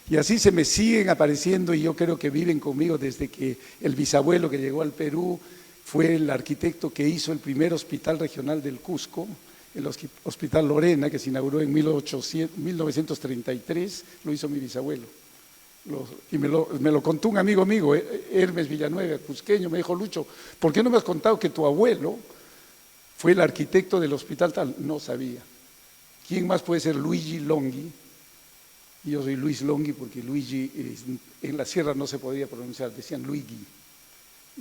Y así se me siguen apareciendo y yo creo que viven conmigo desde que el bisabuelo que llegó al Perú fue el arquitecto que hizo el primer hospital regional del Cusco, el Hospital Lorena, que se inauguró en 1933, lo hizo mi bisabuelo. Y me lo contó un amigo mío, Hermes Villanueva, cusqueño, me dijo, Lucho, ¿por qué no me has contado que tu abuelo fue el arquitecto del hospital tal? No sabía. ¿Quién más puede ser Luigi Longhi? Y yo soy Luis Longhi porque Luigi en la sierra no se podía pronunciar, decían Luigi.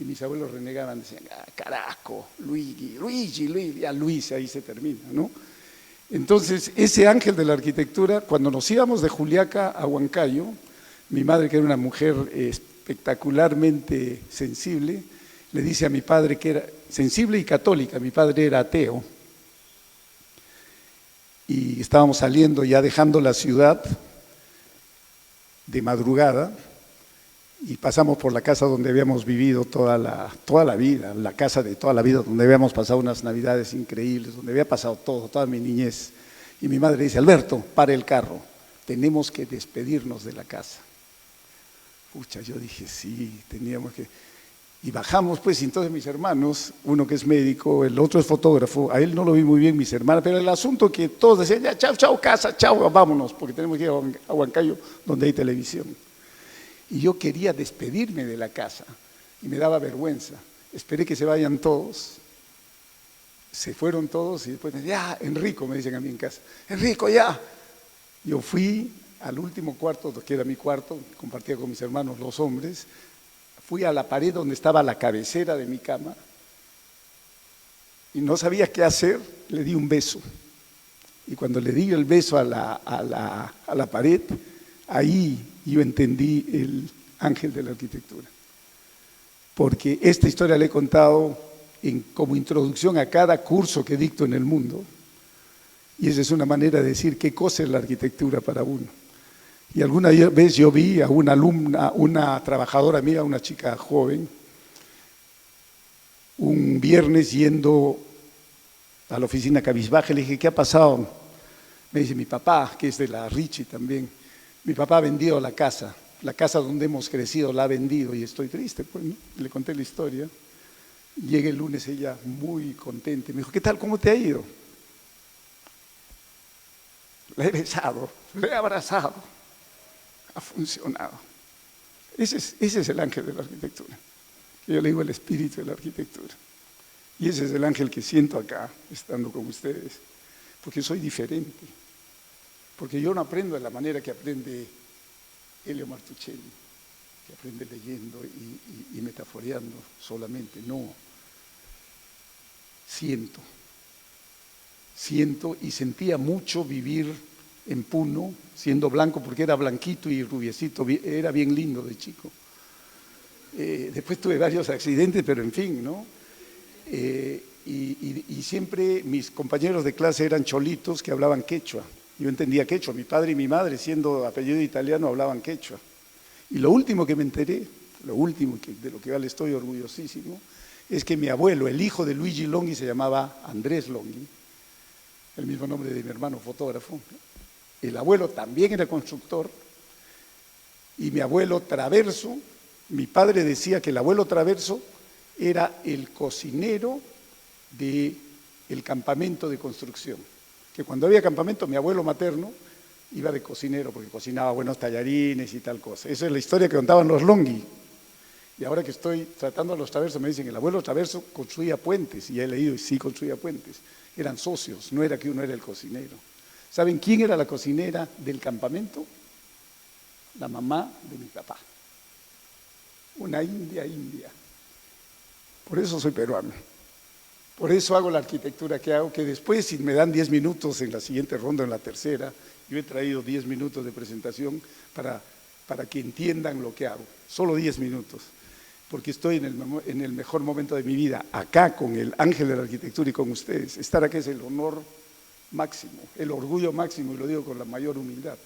Y mis abuelos renegaban, decían, carajo, Luigi, ya Luis, ahí se termina, ¿no? Entonces, ese ángel de la arquitectura, cuando nos íbamos de Juliaca a Huancayo, mi madre, que era una mujer espectacularmente sensible, le dice a mi padre que era sensible y católica, mi padre era ateo. Y estábamos saliendo ya dejando la ciudad de madrugada y pasamos por la casa donde habíamos vivido toda la vida, la casa de toda la vida, donde habíamos pasado unas navidades increíbles, donde había pasado todo, toda mi niñez. Y mi madre dice, Alberto, para el carro, tenemos que despedirnos de la casa. Pucha, yo dije, sí, teníamos que... Y bajamos, pues, y entonces mis hermanos, uno que es médico, el otro es fotógrafo, a él no lo vi muy bien, mis hermanas, pero el asunto que todos decían, ya, chao, chao, casa, chao, vámonos, porque tenemos que ir a Huancayo, donde hay televisión. Y yo quería despedirme de la casa, y me daba vergüenza. Esperé que se vayan todos, se fueron todos, y después me dicen, ya, Enrico, me dicen a mí en casa, Enrico, ya. Yo fui al último cuarto, que era mi cuarto, compartía con mis hermanos los hombres, fui a la pared donde estaba la cabecera de mi cama y no sabía qué hacer, le di un beso. Y cuando le di el beso a la pared, ahí yo entendí el ángel de la arquitectura. Porque esta historia la he contado como introducción a cada curso que dicto en el mundo. Y esa es una manera de decir qué cosa es la arquitectura para uno. Y alguna vez yo vi a una alumna, una trabajadora mía, una chica joven, un viernes yendo a la oficina cabizbaja, le dije, ¿qué ha pasado? Me dice, mi papá, que es de la Richie también, mi papá ha vendido la casa donde hemos crecido la ha vendido y estoy triste, pues, ¿no? Le conté la historia. Llegué el lunes ella muy contenta, me dijo, ¿qué tal? ¿Cómo te ha ido? La he besado, la he abrazado. Ha funcionado. Ese es el ángel de la arquitectura. Yo le digo el espíritu de la arquitectura. Y ese es el ángel que siento acá, estando con ustedes, porque soy diferente. Porque yo no aprendo de la manera que aprende Elio Martuchelli, que aprende leyendo y metaforeando solamente. No. Siento y sentía mucho vivir en Puno, siendo blanco, porque era blanquito y rubiecito, era bien lindo de chico. Después tuve varios accidentes, pero en fin, ¿no? Y siempre mis compañeros de clase eran cholitos que hablaban quechua. Yo entendía quechua, mi padre y mi madre, siendo apellido italiano, hablaban quechua. Y lo último que me enteré, lo último de lo que le estoy orgullosísimo, es que mi abuelo, el hijo de Luigi Longhi, se llamaba Andrés Longhi, el mismo nombre de mi hermano fotógrafo. El abuelo también era constructor, y mi abuelo Traverso, mi padre decía que el abuelo Traverso era el cocinero del campamento de construcción. Que cuando había campamento, mi abuelo materno iba de cocinero, porque cocinaba buenos tallarines y tal cosa. Esa es la historia que contaban los Longhi. Y ahora que estoy tratando a los Traverso, me dicen que el abuelo Traverso construía puentes, y he leído, y sí construía puentes. Eran socios, no era que uno era el cocinero. ¿Saben quién era la cocinera del campamento? La mamá de mi papá. Una india. Por eso soy peruano. Por eso hago la arquitectura que hago, que después, si me dan 10 minutos en la siguiente ronda, en la tercera, yo he traído 10 minutos de presentación para que entiendan lo que hago. Solo 10 minutos. Porque estoy en el mejor momento de mi vida, acá con el ángel de la arquitectura y con ustedes. Estar acá es el honor máximo, el orgullo máximo, y lo digo con la mayor humildad,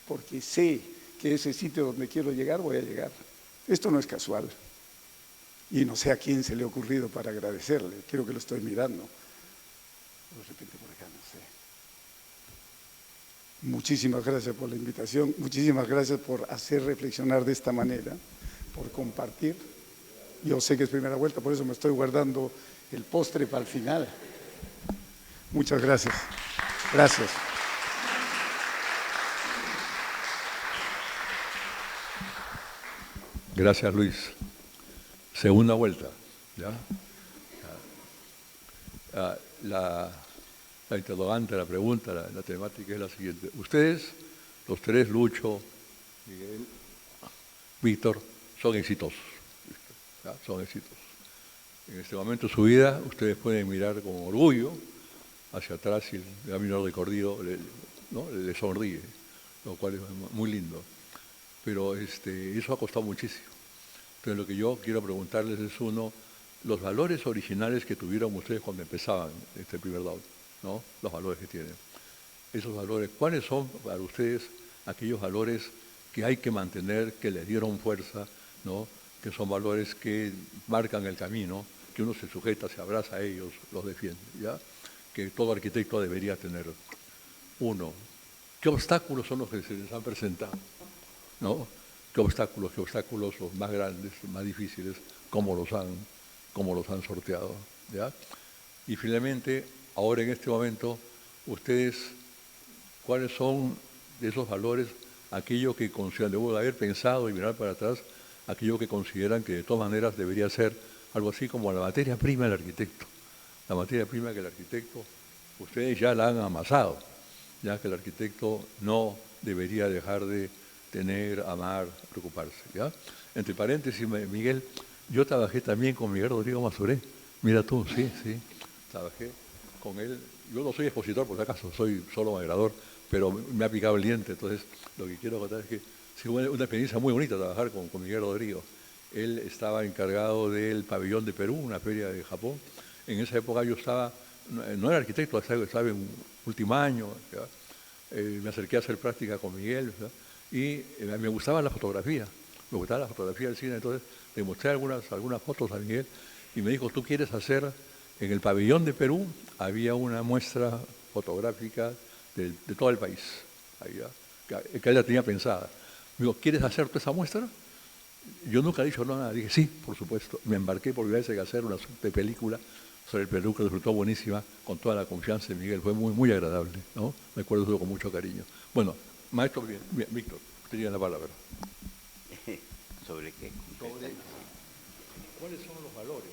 porque sé que ese sitio donde quiero llegar, voy a llegar. Esto no es casual, y no sé a quién se le ha ocurrido para agradecerle, creo que lo estoy mirando. De repente por acá, no sé. Muchísimas gracias por la invitación, muchísimas gracias por hacer reflexionar de esta manera, por compartir. Yo sé que es primera vuelta, por eso me estoy guardando el postre para el final. Muchas gracias. Gracias. Gracias, Luis. Segunda vuelta. ¿Ya? La interrogante, la pregunta, la temática es la siguiente. Ustedes, los tres, Lucho, Miguel, Víctor, son exitosos. ¿Ya? Son exitosos. En este momento de su vida, ustedes pueden mirar con orgullo hacia atrás y el camino recorrido le sonríe, lo cual es muy lindo. Pero eso ha costado muchísimo. Entonces, lo que yo quiero preguntarles es los valores originales que tuvieron ustedes cuando empezaban este primer down, ¿no? Los valores que tienen. Esos valores, ¿cuáles son para ustedes aquellos valores que hay que mantener, que les dieron fuerza, ¿no? Que son valores que marcan el camino, que uno se sujeta, se abraza a ellos, los defiende, ¿ya? Que todo arquitecto debería tener. Uno, ¿qué obstáculos son los que se les han presentado? ¿No? ¿Qué obstáculos los más grandes, más difíciles, cómo los han sorteado? ¿Ya? Y finalmente, ahora en este momento, ustedes, ¿cuáles son de esos valores aquello que consideran, debo de haber pensado y mirar para atrás, aquello que consideran que de todas maneras debería ser algo así como la materia prima del arquitecto? La materia prima que el arquitecto, ustedes ya la han amasado, ya que el arquitecto no debería dejar de tener, amar, preocuparse, ¿ya? Entre paréntesis, Miguel, yo trabajé también con Miguel Rodrigo Mazuré, mira tú, sí, trabajé con él. Yo no soy expositor, por si acaso, soy solo moderador, pero me ha picado el diente, entonces lo que quiero contar es que fue una experiencia muy bonita trabajar con Miguel Rodrigo. Él estaba encargado del pabellón de Perú, una feria de Japón. En esa época yo no era arquitecto, estaba en último año, me acerqué a hacer práctica con Miguel, ¿verdad? Y me gustaba la fotografía del cine, entonces le mostré algunas fotos a Miguel y me dijo, ¿tú quieres hacer en el pabellón de Perú? Había una muestra fotográfica de todo el país, que él la tenía pensada. Me dijo, ¿quieres hacer toda esa muestra? Yo nunca he dicho nada, dije, sí, por supuesto. Me embarqué por primera vez a hacer una de película sobre el Perú que resultó buenísima, con toda la confianza de Miguel, fue muy, muy agradable, ¿no? Recuerdo eso con mucho cariño. Bueno, maestro, Víctor, usted tiene la palabra. ¿Sobre qué? Sobre cuáles son los valores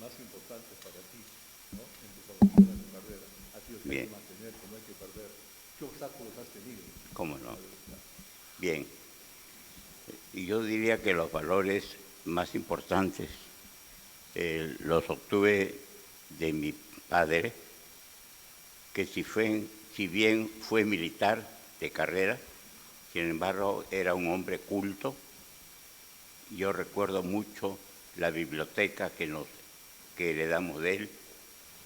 más importantes para ti, ¿no? En tu formación, en tu carrera. Aquellos que hay que mantener, que no hay que perder. ¿Qué obstáculos has tenido? ¿Cómo no? Bien. Y yo diría que los valores más importantes los obtuve de mi padre, que si bien fue militar de carrera, sin embargo era un hombre culto. Yo recuerdo mucho la biblioteca que heredamos de él,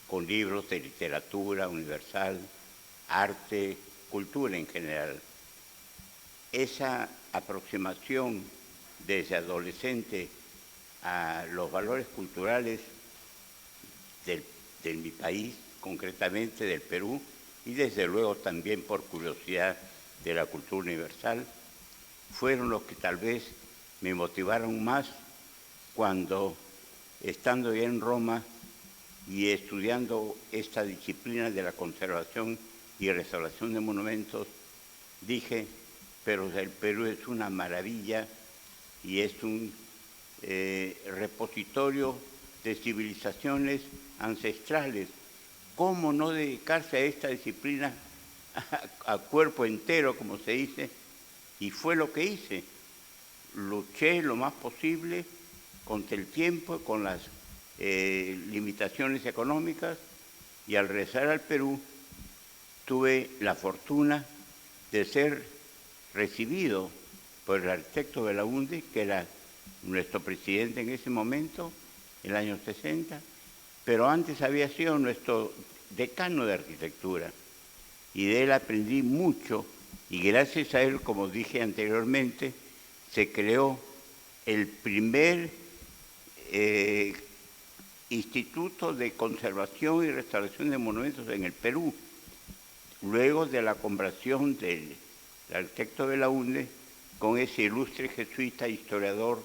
con libros de literatura universal, arte, cultura en general. Esa aproximación desde adolescente a los valores culturales de mi país, concretamente del Perú, y desde luego también por curiosidad de la cultura universal, fueron los que tal vez me motivaron más cuando, estando ya en Roma y estudiando esta disciplina de la conservación y restauración de monumentos, dije, pero el Perú es una maravilla y es un repositorio de civilizaciones ancestrales. ¿Cómo no dedicarse a esta disciplina a cuerpo entero, como se dice? Y fue lo que hice. Luché lo más posible contra el tiempo, con las limitaciones económicas, y al regresar al Perú tuve la fortuna de ser recibido por el arquitecto Belaúnde, que era nuestro presidente en ese momento, en el año 60, pero antes había sido nuestro decano de arquitectura, y de él aprendí mucho, y gracias a él, como dije anteriormente, se creó el primer Instituto de Conservación y Restauración de Monumentos en el Perú, luego de la conversación del arquitecto Belaúnde con ese ilustre jesuita historiador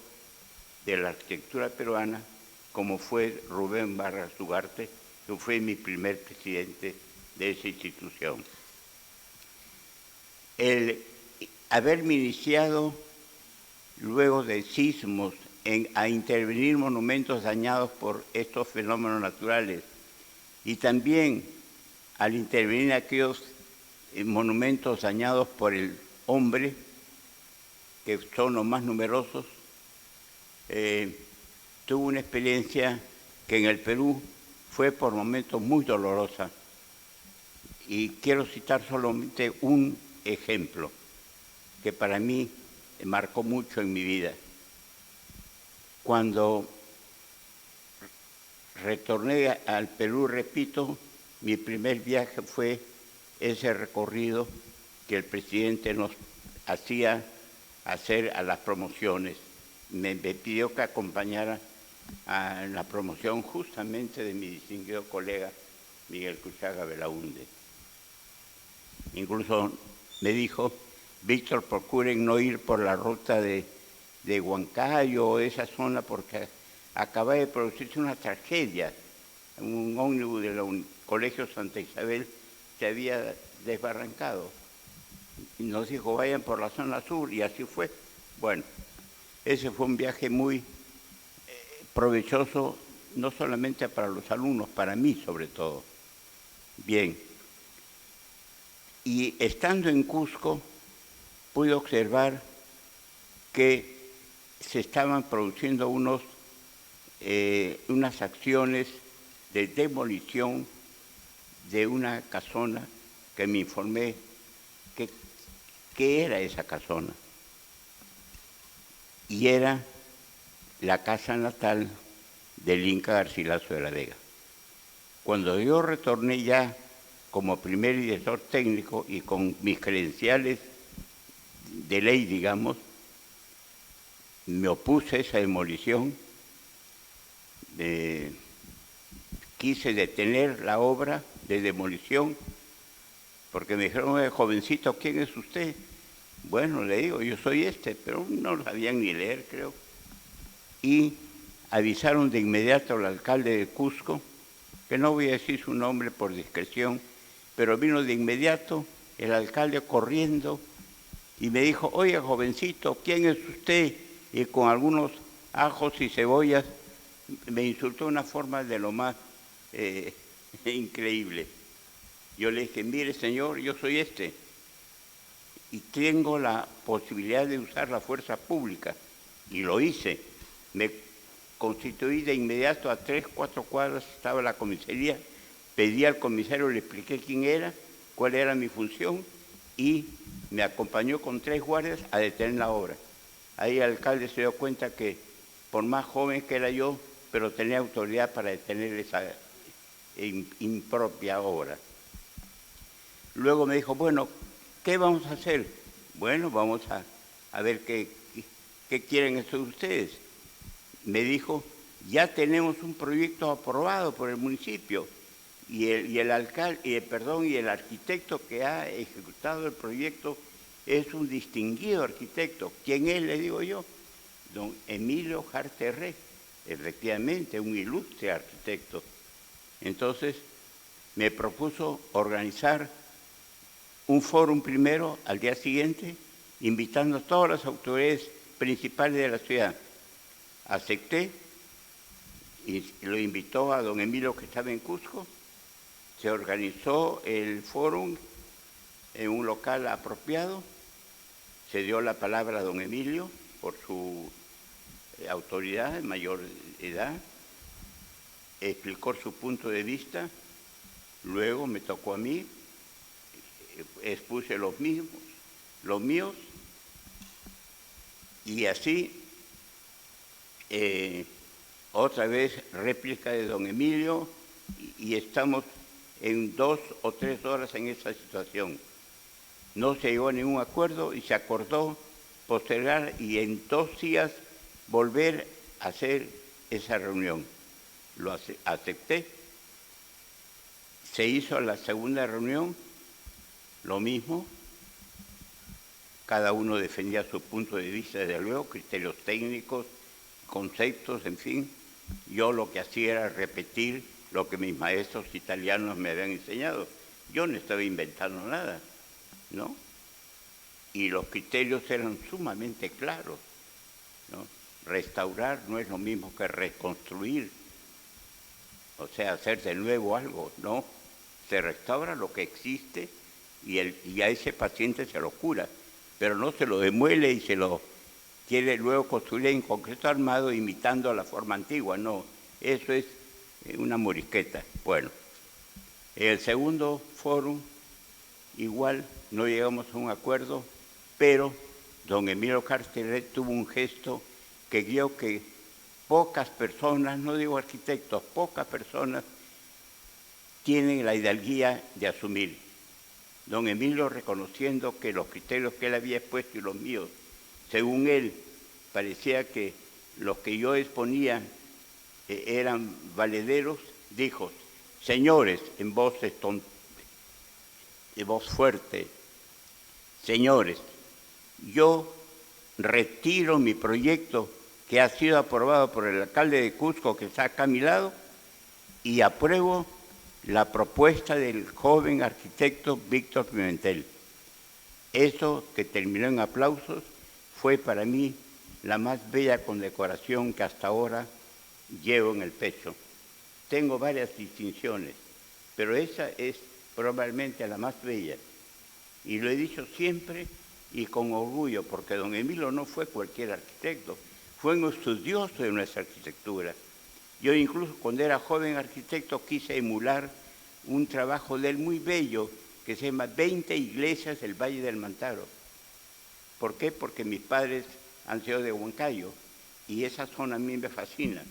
de la arquitectura peruana, como fue Rubén Vargas Ugarte, que fue mi primer presidente de esa institución. El haberme iniciado luego de sismos a intervenir monumentos dañados por estos fenómenos naturales, y también al intervenir aquellos monumentos dañados por el hombre, que son los más numerosos, tuve una experiencia que en el Perú fue por momentos muy dolorosa. Y quiero citar solamente un ejemplo que para mí marcó mucho en mi vida. Cuando retorné al Perú, repito, mi primer viaje fue ese recorrido que el presidente nos hacía hacer a las promociones. Me pidió que acompañara a la promoción justamente de mi distinguido colega Miguel Cuchaga Belaúnde. Incluso me dijo, Víctor, procuren no ir por la ruta de Huancayo o esa zona, porque acaba de producirse una tragedia. Un ómnibus del Colegio Santa Isabel se había desbarrancado. Y nos dijo, vayan por la zona sur, y así fue. Bueno, ese fue un viaje muy provechoso, no solamente para los alumnos, para mí sobre todo. Bien, y estando en Cusco, pude observar que se estaban produciendo unas acciones de demolición de una casona que me informé que era esa casona. Y era la casa natal del Inca Garcilaso de la Vega. Cuando yo retorné ya como primer director técnico y con mis credenciales de ley, digamos, me opuse a esa demolición, quise detener la obra de demolición, porque me dijeron, jovencito, ¿quién es usted? Bueno, le digo, yo soy este, pero no sabían ni leer, creo. Y avisaron de inmediato al alcalde de Cusco, que no voy a decir su nombre por discreción, pero vino de inmediato el alcalde corriendo y me dijo, oiga, jovencito, ¿quién es usted? Y con algunos ajos y cebollas me insultó de una forma de lo más increíble. Yo le dije, mire señor, yo soy y tengo la posibilidad de usar la fuerza pública, y lo hice. Me constituí de inmediato, a 3, 4 cuadras estaba la comisaría, pedí al comisario, le expliqué quién era, cuál era mi función, y me acompañó con 3 guardias a detener la obra. Ahí el alcalde se dio cuenta que, por más joven que era yo, pero tenía autoridad para detener esa impropia obra. Luego me dijo, bueno, ¿qué vamos a hacer? Bueno, vamos a ver qué quieren ustedes. Me dijo, ya tenemos un proyecto aprobado por el municipio y el arquitecto que ha ejecutado el proyecto es un distinguido arquitecto. ¿Quién es? Le digo yo. Don Emilio Jarterré, efectivamente, un ilustre arquitecto. Entonces, me propuso organizar un fórum primero, al día siguiente, invitando a todas las autoridades principales de la ciudad. Acepté y lo invitó a don Emilio, que estaba en Cusco. Se organizó el fórum en un local apropiado. Se dio la palabra a don Emilio por su autoridad de mayor edad. Explicó su punto de vista. Luego me tocó a mí. Expuse los míos, y así otra vez réplica de don Emilio, y estamos en 2 o 3 horas en esa situación. No se llegó a ningún acuerdo y se acordó postergar y en 2 días volver a hacer esa reunión. Lo acepté. Se hizo la segunda reunión. Lo mismo, cada uno defendía su punto de vista, desde luego, criterios técnicos, conceptos, en fin. Yo lo que hacía era repetir lo que mis maestros italianos me habían enseñado. Yo no estaba inventando nada, ¿no? Y los criterios eran sumamente claros, ¿no? Restaurar no es lo mismo que reconstruir, o sea, hacer de nuevo algo, no. Se restaura lo que existe y a ese paciente se lo cura, pero no se lo demuele y se lo quiere luego construir en concreto armado imitando la forma antigua, no, eso es una morisqueta. Bueno, en el segundo fórum igual no llegamos a un acuerdo, pero don Emilio Jarterré tuvo un gesto que vio que pocas personas, no digo arquitectos, pocas personas tienen la hidalguía de asumir. Don Emilio, reconociendo que los criterios que él había expuesto y los míos, según él, parecía que los que yo exponía eran valederos, dijo, señores, en voz fuerte, señores, yo retiro mi proyecto que ha sido aprobado por el alcalde de Cusco, que está acá a mi lado, y apruebo la propuesta del joven arquitecto Víctor Pimentel. Eso, que terminó en aplausos, fue para mí la más bella condecoración que hasta ahora llevo en el pecho. Tengo varias distinciones, pero esa es probablemente la más bella. Y lo he dicho siempre y con orgullo, porque don Emilio no fue cualquier arquitecto, fue un estudioso de nuestra arquitectura. Yo incluso cuando era joven arquitecto quise emular un trabajo de él muy bello que se llama 20 iglesias del Valle del Mantaro. ¿Por qué? Porque mis padres han sido de Huancayo y esa zona a mí me fascina.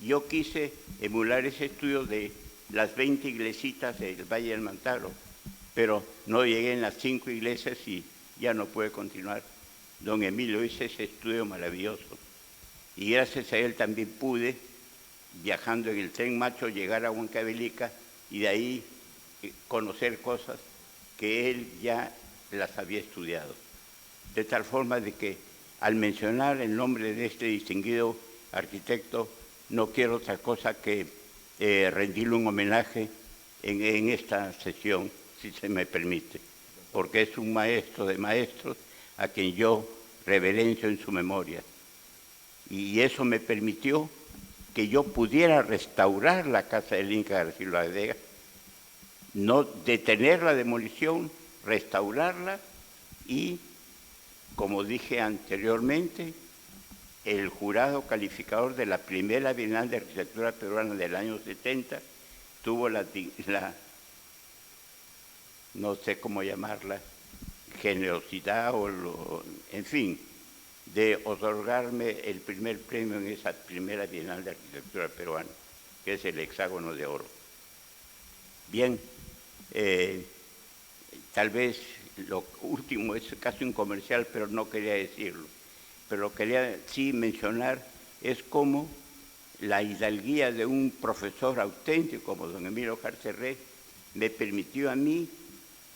Yo quise emular ese estudio de las 20 iglesitas del Valle del Mantaro, pero no llegué en las 5 iglesias y ya no pude continuar. Don Emilio hizo ese estudio maravilloso y gracias a él también pude, viajando en el tren Macho, llegar a Huancavelica y de ahí conocer cosas que él ya las había estudiado. De tal forma de que al mencionar el nombre de este distinguido arquitecto, no quiero otra cosa que rendirle un homenaje en esta sesión, si se me permite, porque es un maestro de maestros, a quien yo reverencio en su memoria. Y eso me permitió que yo pudiera restaurar la casa del Inca Garcilaso de la Vega, no detener la demolición, restaurarla y, como dije anteriormente, el jurado calificador de la primera Bienal de Arquitectura Peruana del año 70 tuvo la no sé cómo llamarla, generosidad en fin, de otorgarme el primer premio en esa primera Bienal de Arquitectura Peruana, que es el Hexágono de Oro. Bien, tal vez lo último es casi un comercial, pero no quería decirlo. Pero lo que quería sí mencionar es cómo la hidalguía de un profesor auténtico como don Emilio Jarterré me permitió a mí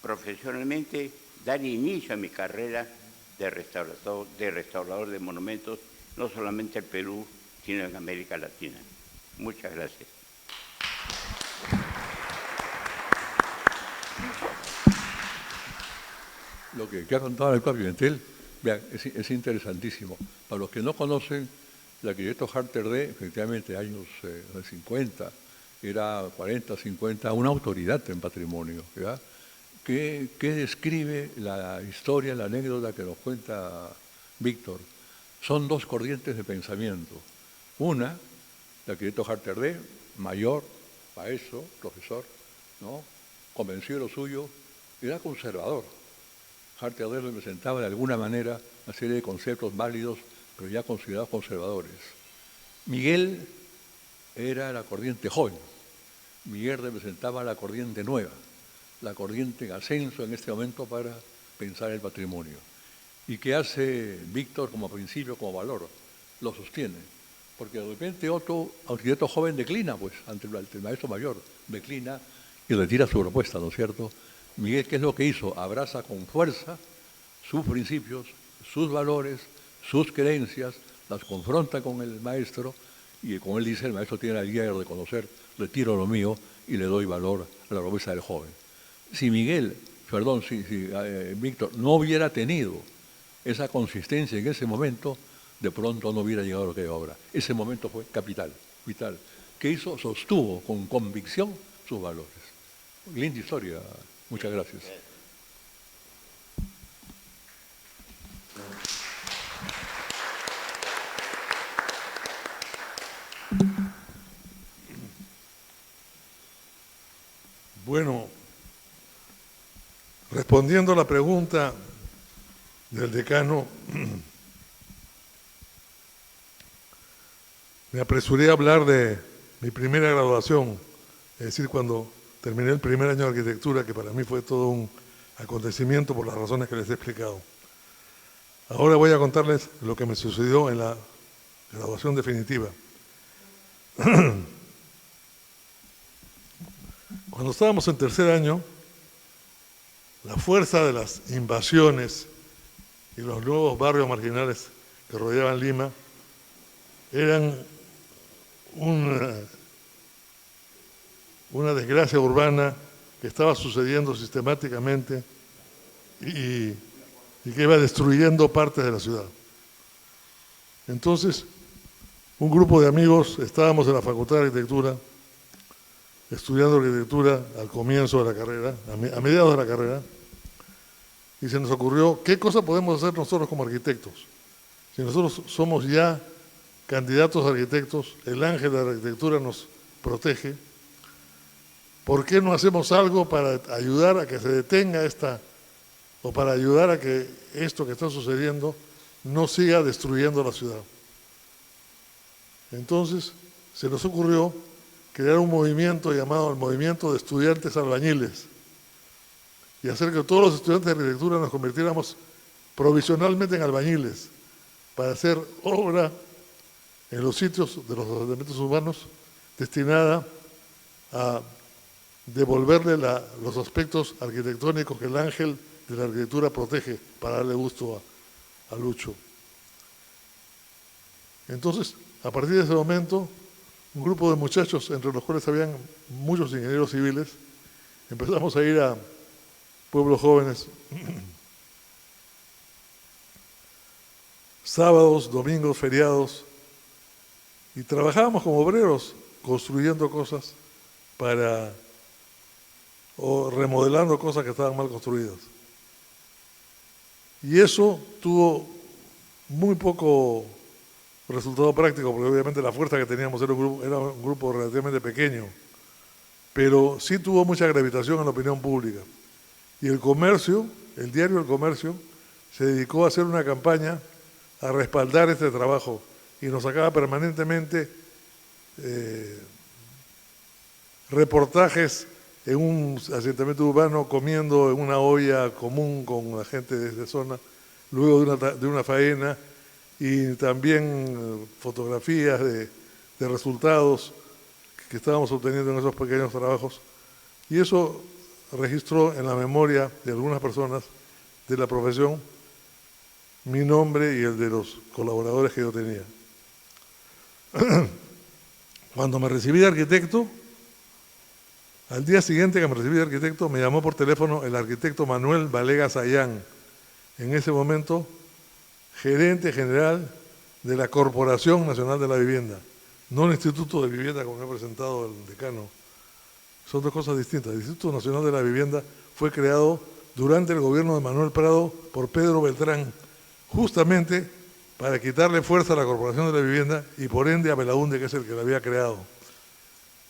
profesionalmente dar inicio a mi carrera de restaurador de monumentos, no solamente en Perú, sino en América Latina. Muchas gracias. Lo que ha contado el Pablo Pimentel, vean, es interesantísimo. Para los que no conocen, el arquitecto Jarterré, efectivamente, años 50, era 40, 50, una autoridad en patrimonio, ¿verdad? Que describe la historia, la anécdota que nos cuenta Víctor. Son dos corrientes de pensamiento. Una, el arquitecto Jarterré, mayor, maestro, profesor, ¿no? Convencido de lo suyo, era conservador. Jarterré representaba de alguna manera una serie de conceptos válidos, pero ya considerados conservadores. Miguel era la corriente joven. Miguel representaba la corriente nueva, la corriente en ascenso en este momento para pensar el patrimonio. ¿Y qué hace Víctor como principio, como valor? Lo sostiene. Porque de repente otro arquitecto joven declina, pues, ante el maestro mayor, declina y retira su propuesta, ¿no es cierto? Miguel, ¿qué es lo que hizo? Abraza con fuerza sus principios, sus valores, sus creencias, las confronta con el maestro y como él dice, el maestro tiene la guía de reconocer, retiro lo mío y le doy valor a la propuesta del joven. Si Víctor no hubiera tenido esa consistencia en ese momento, de pronto no hubiera llegado a lo que hay ahora. Ese momento fue capital, vital. ¿Qué hizo? Sostuvo con convicción sus valores. Linda historia. Muchas gracias. Bueno, respondiendo a la pregunta del decano, me apresuré a hablar de mi primera graduación, es decir, cuando terminé el primer año de arquitectura, que para mí fue todo un acontecimiento por las razones que les he explicado. Ahora voy a contarles lo que me sucedió en la graduación definitiva. Cuando estábamos en tercer año, la fuerza de las invasiones y los nuevos barrios marginales que rodeaban Lima eran una desgracia urbana que estaba sucediendo sistemáticamente y que iba destruyendo partes de la ciudad. Entonces, un grupo de amigos estábamos en la Facultad de Arquitectura, estudiando arquitectura al comienzo de la carrera, a mediados de la carrera, y se nos ocurrió, ¿qué cosa podemos hacer nosotros como arquitectos? Si nosotros somos ya candidatos a arquitectos, el ángel de la arquitectura nos protege, ¿por qué no hacemos algo para ayudar a que se detenga o para ayudar a que esto que está sucediendo no siga destruyendo la ciudad? Entonces se nos ocurrió crear un movimiento llamado el Movimiento de Estudiantes Albañiles y hacer que todos los estudiantes de arquitectura nos convirtiéramos provisionalmente en albañiles para hacer obra en los sitios de los asentamientos urbanos destinada a devolverle los aspectos arquitectónicos que el ángel de la arquitectura protege para darle gusto a Lucho. Entonces, a partir de ese momento, un grupo de muchachos, entre los cuales habían muchos ingenieros civiles, empezamos a ir a pueblos jóvenes sábados, domingos, feriados, y trabajábamos como obreros construyendo cosas o remodelando cosas que estaban mal construidas. Y eso tuvo muy poco resultado práctico, porque obviamente la fuerza que teníamos era un grupo relativamente pequeño, pero sí tuvo mucha gravitación en la opinión pública. Y el comercio, el diario El Comercio, se dedicó a hacer una campaña a respaldar este trabajo y nos sacaba permanentemente reportajes en un asentamiento urbano comiendo en una olla común con la gente de esa zona, luego de una faena, y también fotografías de resultados que estábamos obteniendo en esos pequeños trabajos. Y eso registró en la memoria de algunas personas de la profesión mi nombre y el de los colaboradores que yo tenía. Cuando me recibí de arquitecto, al día siguiente que me recibí de arquitecto, me llamó por teléfono el arquitecto Manuel Valega Sayán, en ese momento gerente general de la Corporación Nacional de la Vivienda, no el Instituto de Vivienda como me ha presentado el decano. Son dos cosas distintas. El Instituto Nacional de la Vivienda fue creado durante el gobierno de Manuel Prado por Pedro Beltrán, justamente para quitarle fuerza a la Corporación de la Vivienda y por ende a Belaúnde, que es el que la había creado.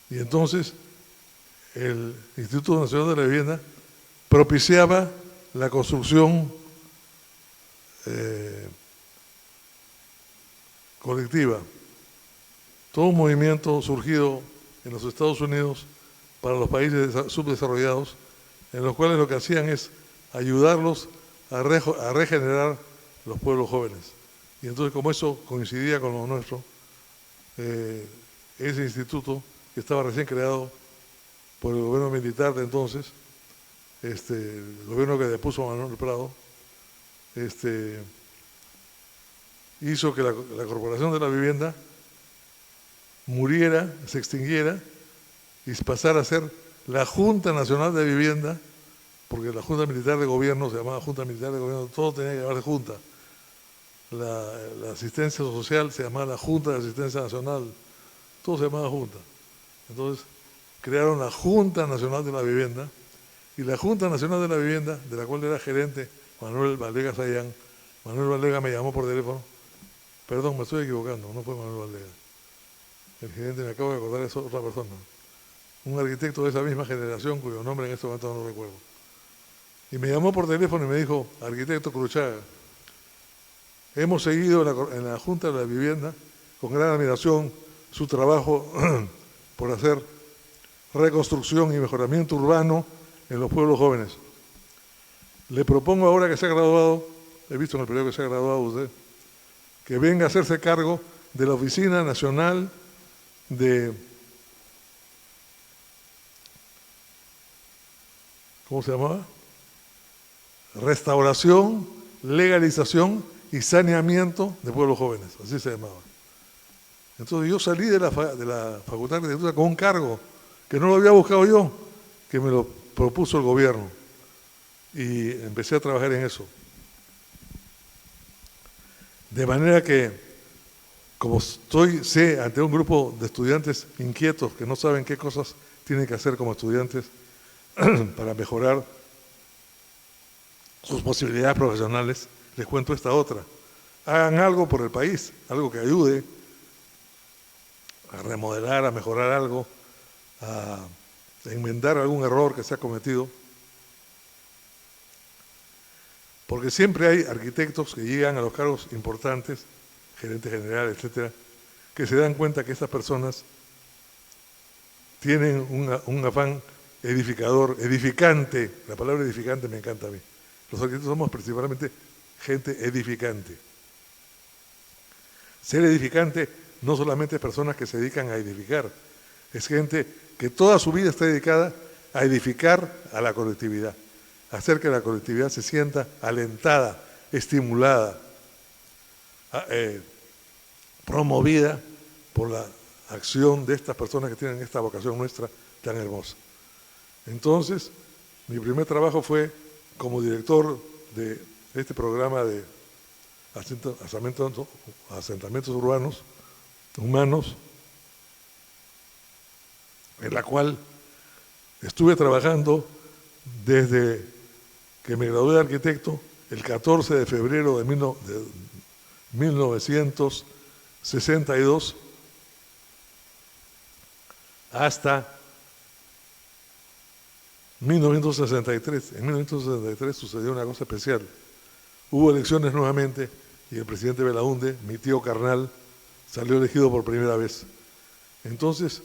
Y entonces el Instituto Nacional de la Vivienda propiciaba la construcción colectiva. Todo un movimiento surgido en los Estados Unidos para los países subdesarrollados, en los cuales lo que hacían es ayudarlos a regenerar los pueblos jóvenes. Y entonces, como eso coincidía con lo nuestro, ese instituto, que estaba recién creado por el gobierno militar de entonces, el gobierno que depuso a Manuel Prado, hizo que la Corporación de la Vivienda muriera, se extinguiera y pasara a ser la Junta Nacional de Vivienda, porque la Junta Militar de Gobierno se llamaba Junta Militar de Gobierno, todo tenía que llamarse Junta. La asistencia social se llamaba la Junta de Asistencia Nacional, todo se llamaba Junta. Entonces crearon la Junta Nacional de la Vivienda, y la Junta Nacional de la Vivienda, de la cual era gerente Manuel Valega Sayán. Manuel Valega me llamó por teléfono, perdón, me estoy equivocando, no fue Manuel Valega. El gerente, me acabo de acordar, es otra persona. Un arquitecto de esa misma generación, cuyo nombre en este momento no recuerdo. Y me llamó por teléfono y me dijo, arquitecto Cruchaga, hemos seguido en la Junta de la Vivienda con gran admiración su trabajo por hacer reconstrucción y mejoramiento urbano en los pueblos jóvenes. Le propongo ahora que se ha graduado, he visto en el periodo que se ha graduado usted, que venga a hacerse cargo de la Oficina Nacional de, ¿cómo se llamaba? Restauración, legalización y saneamiento de pueblos jóvenes, así se llamaba. Entonces yo salí de la Facultad de Arquitectura con un cargo que no lo había buscado yo, que me lo propuso el gobierno, y empecé a trabajar en eso. De manera que, como sé ante un grupo de estudiantes inquietos que no saben qué cosas tienen que hacer como estudiantes para mejorar sus posibilidades profesionales, les cuento esta otra. Hagan algo por el país, algo que ayude a remodelar, a mejorar algo, a enmendar algún error que se ha cometido. Porque siempre hay arquitectos que llegan a los cargos importantes, gerente general, etcétera, que se dan cuenta que estas personas tienen un afán edificador, edificante. La palabra edificante me encanta a mí. Los arquitectos somos principalmente gente edificante. Ser edificante no solamente es personas que se dedican a edificar, es gente que toda su vida está dedicada a edificar a la colectividad, a hacer que la colectividad se sienta alentada, estimulada, promovida por la acción de estas personas que tienen esta vocación nuestra tan hermosa. Entonces, mi primer trabajo fue como director de este programa de asentamientos urbanos, humanos, en la cual estuve trabajando desde que me gradué de arquitecto el 14 de febrero de 1962 hasta 1963. En 1963 sucedió una cosa especial. Hubo elecciones nuevamente y el presidente Belaúnde, mi tío carnal, salió elegido por primera vez. Entonces,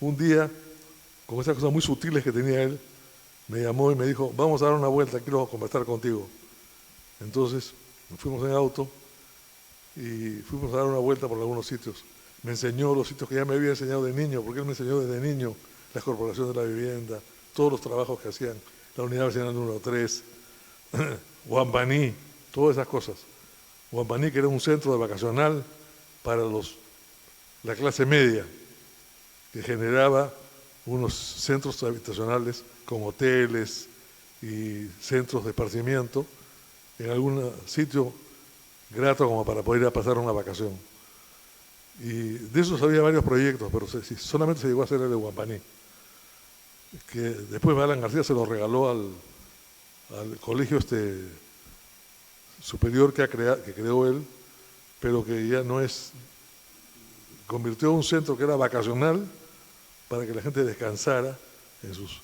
un día, con esas cosas muy sutiles que tenía él, me llamó y me dijo, vamos a dar una vuelta, quiero conversar contigo. Entonces, nos fuimos en auto y fuimos a dar una vuelta por algunos sitios. Me enseñó los sitios que ya me había enseñado de niño, porque él me enseñó desde niño las corporaciones de la vivienda, todos los trabajos que hacían, la unidad vecinal número 3, Huampaní, todas esas cosas. Huampaní, que era un centro de vacacional para la clase media, que generaba unos centros habitacionales con hoteles y centros de esparcimiento en algún sitio grato como para poder ir a pasar una vacación. Y de esos había varios proyectos, pero solamente se llegó a hacer el de Huampaní, que después Alan García se lo regaló al colegio superior que creó él, pero que ya no es, convirtió un centro que era vacacional para que la gente descansara en sus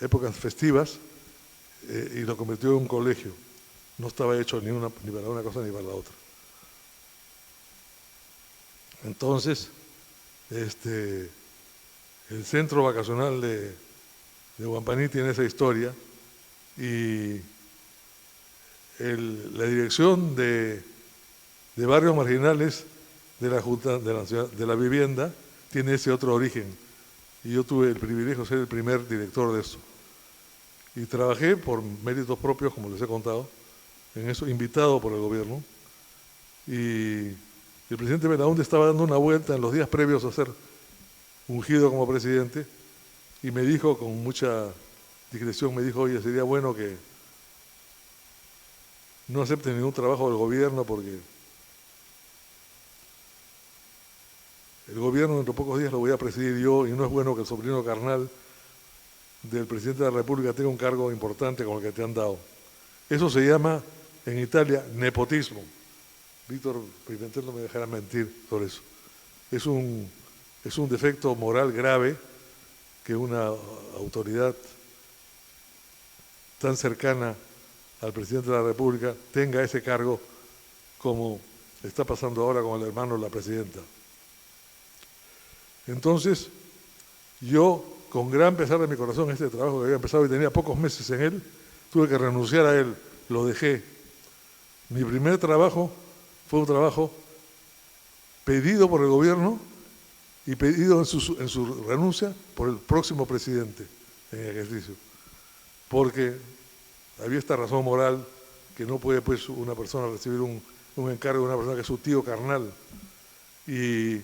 épocas festivas y lo convirtió en un colegio. No estaba hecho ni para una cosa ni para la otra. Entonces, el centro vacacional de Huampaní tiene esa historia y la dirección de barrios marginales de la Junta de la Vivienda tiene ese otro origen. Y yo tuve el privilegio de ser el primer director de eso. Y trabajé por méritos propios, como les he contado, en eso, invitado por el gobierno. Y el presidente Belaúnde estaba dando una vuelta en los días previos a ser ungido como presidente y me dijo con mucha discreción, me dijo, oye, sería bueno que no acepte ningún trabajo del gobierno porque el gobierno dentro de pocos días lo voy a presidir yo y no es bueno que el sobrino carnal del presidente de la República tenga un cargo importante como el que te han dado. Eso se llama en Italia nepotismo. Víctor Pimentel no me dejará mentir sobre eso. Es un defecto moral grave que una autoridad tan cercana al presidente de la República tenga ese cargo como está pasando ahora con el hermano de la presidenta. Entonces, yo, con gran pesar de mi corazón, este trabajo que había empezado y tenía pocos meses en él, tuve que renunciar a él, lo dejé. Mi primer trabajo fue un trabajo pedido por el gobierno y pedido en su renuncia por el próximo presidente en ejercicio, porque había esta razón moral que no puede pues una persona recibir un encargo de una persona que es su tío carnal. Y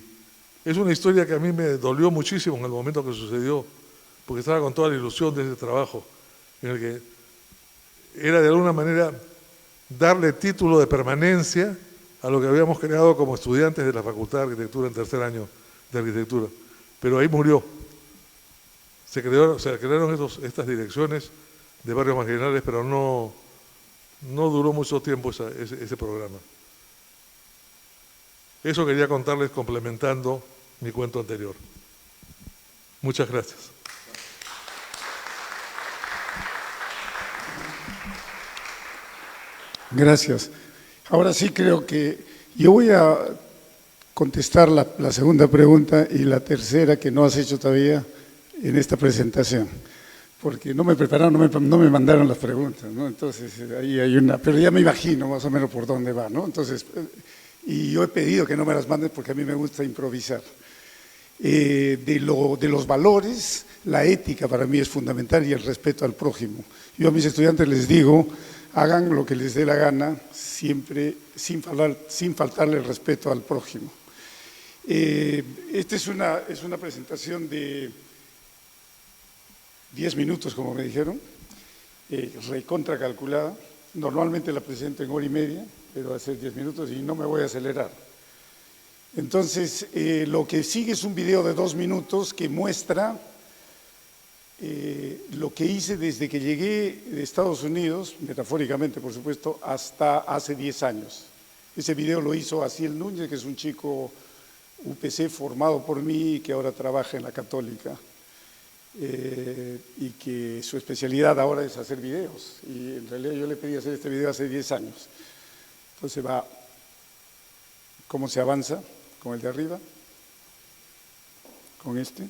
es una historia que a mí me dolió muchísimo en el momento que sucedió, porque estaba con toda la ilusión de ese trabajo, en el que era de alguna manera darle título de permanencia a lo que habíamos creado como estudiantes de la Facultad de Arquitectura en tercer año de Arquitectura. Pero ahí murió. Se crearon estas direcciones de barrios marginales, pero no duró mucho tiempo ese programa. Eso quería contarles complementando mi cuento anterior. Muchas gracias. Gracias. Ahora sí creo que yo voy a contestar la segunda pregunta y la tercera que no has hecho todavía en esta presentación, porque no me prepararon, no me mandaron las preguntas, ¿no? Entonces ahí hay una, pero ya me imagino más o menos por dónde va, ¿no? Entonces, y yo he pedido que no me las mandes porque a mí me gusta improvisar. De los valores, la ética para mí es fundamental y el respeto al prójimo. Yo a mis estudiantes les digo, hagan lo que les dé la gana, siempre sin faltarle el respeto al prójimo. Esta es una presentación de 10 minutos, como me dijeron, recontra calculada. Normalmente la presento en hora y media, espero hacer 10 minutos y no me voy a acelerar. Entonces, lo que sigue es un video de 2 minutos que muestra lo que hice desde que llegué de Estados Unidos, metafóricamente por supuesto, hasta hace 10 años. Ese video lo hizo Asiel Núñez, que es un chico UPC formado por mí y que ahora trabaja en la Católica. Y que su especialidad ahora es hacer videos. Y en realidad yo le pedí hacer este video hace 10 años. Entonces va, ¿cómo se avanza? Con el de arriba, con este.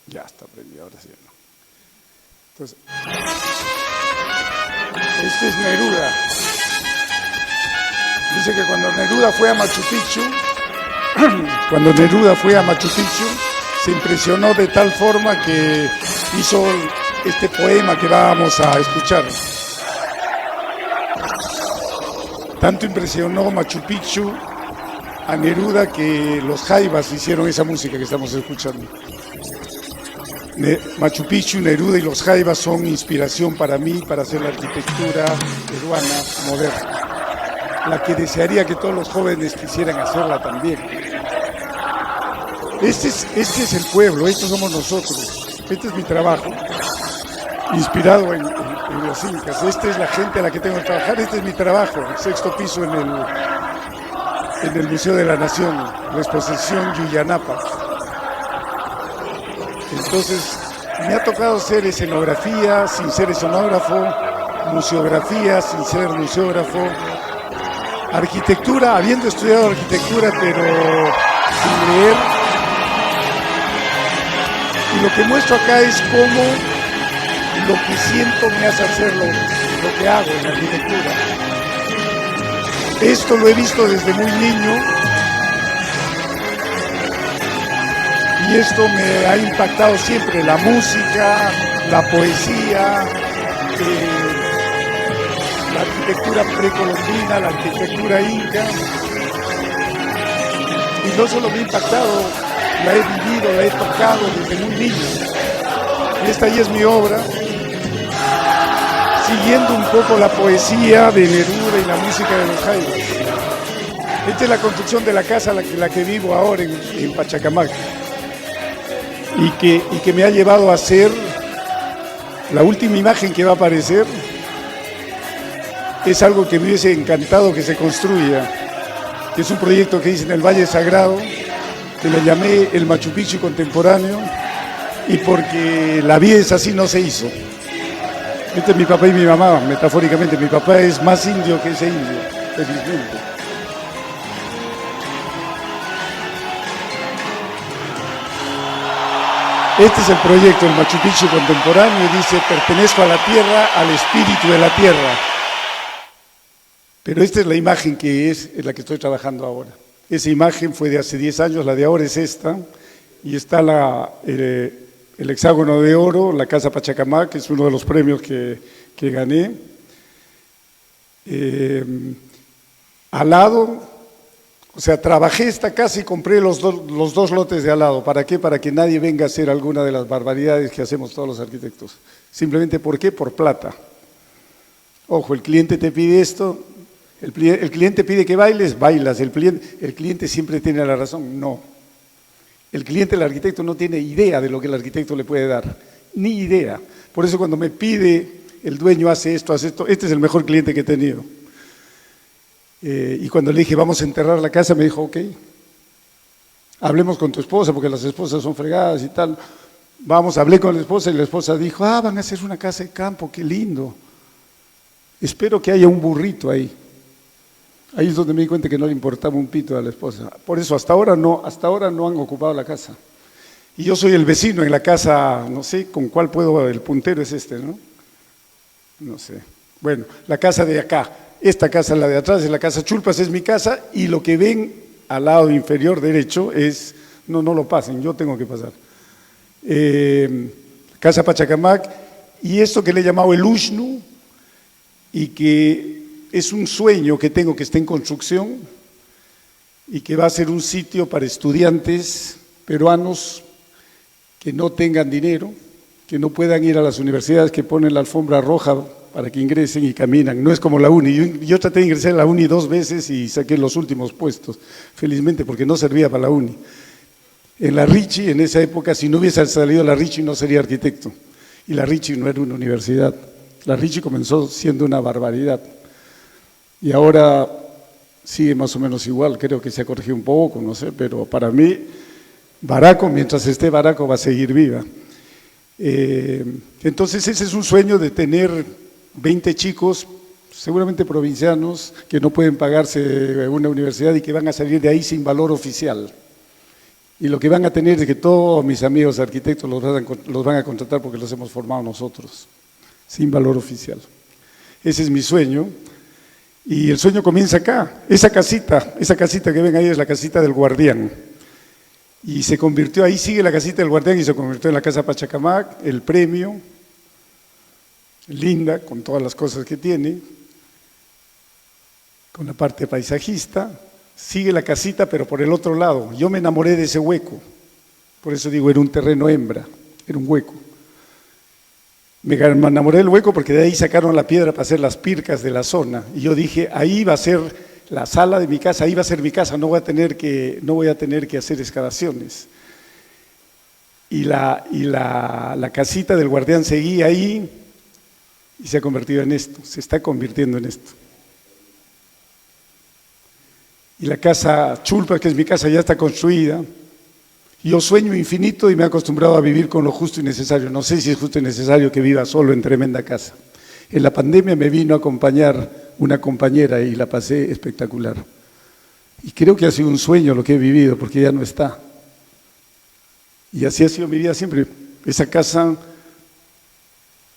Ya está prendido, ahora sí. ¿No? Entonces, este es Neruda. Dice que cuando Neruda fue a Machu Picchu, se impresionó de tal forma que hizo este poema que vamos a escuchar. Tanto impresionó Machu Picchu a Neruda que los jaivas hicieron esa música que estamos escuchando. Machu Picchu, Neruda y los jaivas son inspiración para mí para hacer la arquitectura peruana moderna, la que desearía que todos los jóvenes quisieran hacerla también. Este es el pueblo, estos somos nosotros, este es mi trabajo, inspirado en los incas. Esta es la gente a la que tengo que trabajar, este es mi trabajo, el 6º piso en el Museo de la Nación, la exposición Yuyanapa. Entonces, me ha tocado hacer escenografía sin ser escenógrafo, museografía sin ser museógrafo, arquitectura, habiendo estudiado arquitectura, pero sin leer. Y lo que muestro acá es cómo lo que siento me hace hacer lo que hago en la arquitectura. Esto lo he visto desde muy niño y esto me ha impactado siempre, la música, la poesía, la arquitectura precolombina, la arquitectura inca. Y no solo me ha impactado, la he vivido, la he tocado desde muy niño. Y esta ya es mi obra, siguiendo un poco la poesía de Neruda y la música de los jaivas. Esta es la construcción de la casa la que vivo ahora en Pachacamac. Y que me ha llevado a hacer la última imagen que va a aparecer. Es algo que me hubiese encantado que se construya. Que es un proyecto que hice en el Valle Sagrado, que le llamé el Machu Picchu contemporáneo, y porque la vida es así, no se hizo. Este es mi papá y mi mamá, metafóricamente. Mi papá es más indio que ese indio, felizmente. Este es el proyecto, el Machu Picchu contemporáneo, y dice: pertenezco a la tierra, al espíritu de la tierra. Pero esta es la imagen que es en la que estoy trabajando ahora. Esa imagen fue de hace 10 años, la de ahora es esta, y está el hexágono de oro, la Casa Pachacamac, que es uno de los premios que gané. Al lado, o sea, trabajé esta casa y compré los dos lotes de al lado. ¿Para qué? Para que nadie venga a hacer alguna de las barbaridades que hacemos todos los arquitectos. Simplemente, ¿por qué? Por plata. Ojo, el cliente te pide esto, el cliente pide que bailes, bailas. El cliente siempre tiene la razón. No. El cliente, el arquitecto, no tiene idea de lo que el arquitecto le puede dar. Ni idea. Por eso cuando me pide, el dueño hace esto, este es el mejor cliente que he tenido. Y cuando le dije, vamos a enterrar la casa, me dijo, ok, hablemos con tu esposa, porque las esposas son fregadas y tal. Hablé con la esposa y la esposa dijo, van a hacer una casa de campo, qué lindo. Espero que haya un burrito ahí. Ahí es donde me di cuenta que no le importaba un pito a la esposa. Por eso hasta ahora no han ocupado la casa. Y yo soy el vecino en la casa, no sé con cuál puedo, el puntero es este, ¿no? No sé. Bueno, la casa de acá, esta casa, la de atrás, es la casa Chulpas, es mi casa, y lo que ven al lado inferior derecho es, no lo pasen, yo tengo que pasar. Casa Pachacamac, y esto que le he llamado el Ushnu, y que es un sueño que tengo que esté en construcción y que va a ser un sitio para estudiantes peruanos que no tengan dinero, que no puedan ir a las universidades que ponen la alfombra roja para que ingresen y caminan. No es como la uni. Yo traté de ingresar a la uni 2 veces y saqué los últimos puestos, felizmente, porque no servía para la uni. En la Ricci, en esa época, si no hubiese salido la Ricci, no sería arquitecto. Y la Ricci no era una universidad. La Ricci comenzó siendo una barbaridad. Y ahora sigue más o menos igual, creo que se ha corregido un poco, no sé, pero para mí, Baraco, mientras esté Baraco, va a seguir viva. Entonces ese es un sueño de tener 20 chicos, seguramente provincianos, que no pueden pagarse una universidad y que van a salir de ahí sin valor oficial. Y lo que van a tener es que todos mis amigos arquitectos los van a contratar porque los hemos formado nosotros, sin valor oficial. Ese es mi sueño. Y el sueño comienza acá. Esa casita que ven ahí es la casita del Guardián. Y se convirtió, ahí sigue la casita del Guardián y se convirtió en la Casa Pachacamac, el premio, linda, con todas las cosas que tiene, con la parte paisajista. Sigue la casita, pero por el otro lado. Yo me enamoré de ese hueco, por eso digo, era un terreno hembra, era un hueco. Me enamoré del hueco porque de ahí sacaron la piedra para hacer las pircas de la zona. Y yo dije, ahí va a ser la sala de mi casa, ahí va a ser mi casa, no voy a tener que hacer excavaciones. Y la casita del Guardián seguía ahí y se ha convertido en esto, se está convirtiendo en esto. Y la casa Chulpa, que es mi casa, ya está construida. Yo sueño infinito y me he acostumbrado a vivir con lo justo y necesario. No sé si es justo y necesario que viva solo en tremenda casa. En la pandemia me vino a acompañar una compañera y la pasé espectacular. Y creo que ha sido un sueño lo que he vivido, porque ya no está. Y así ha sido mi vida siempre. Esa casa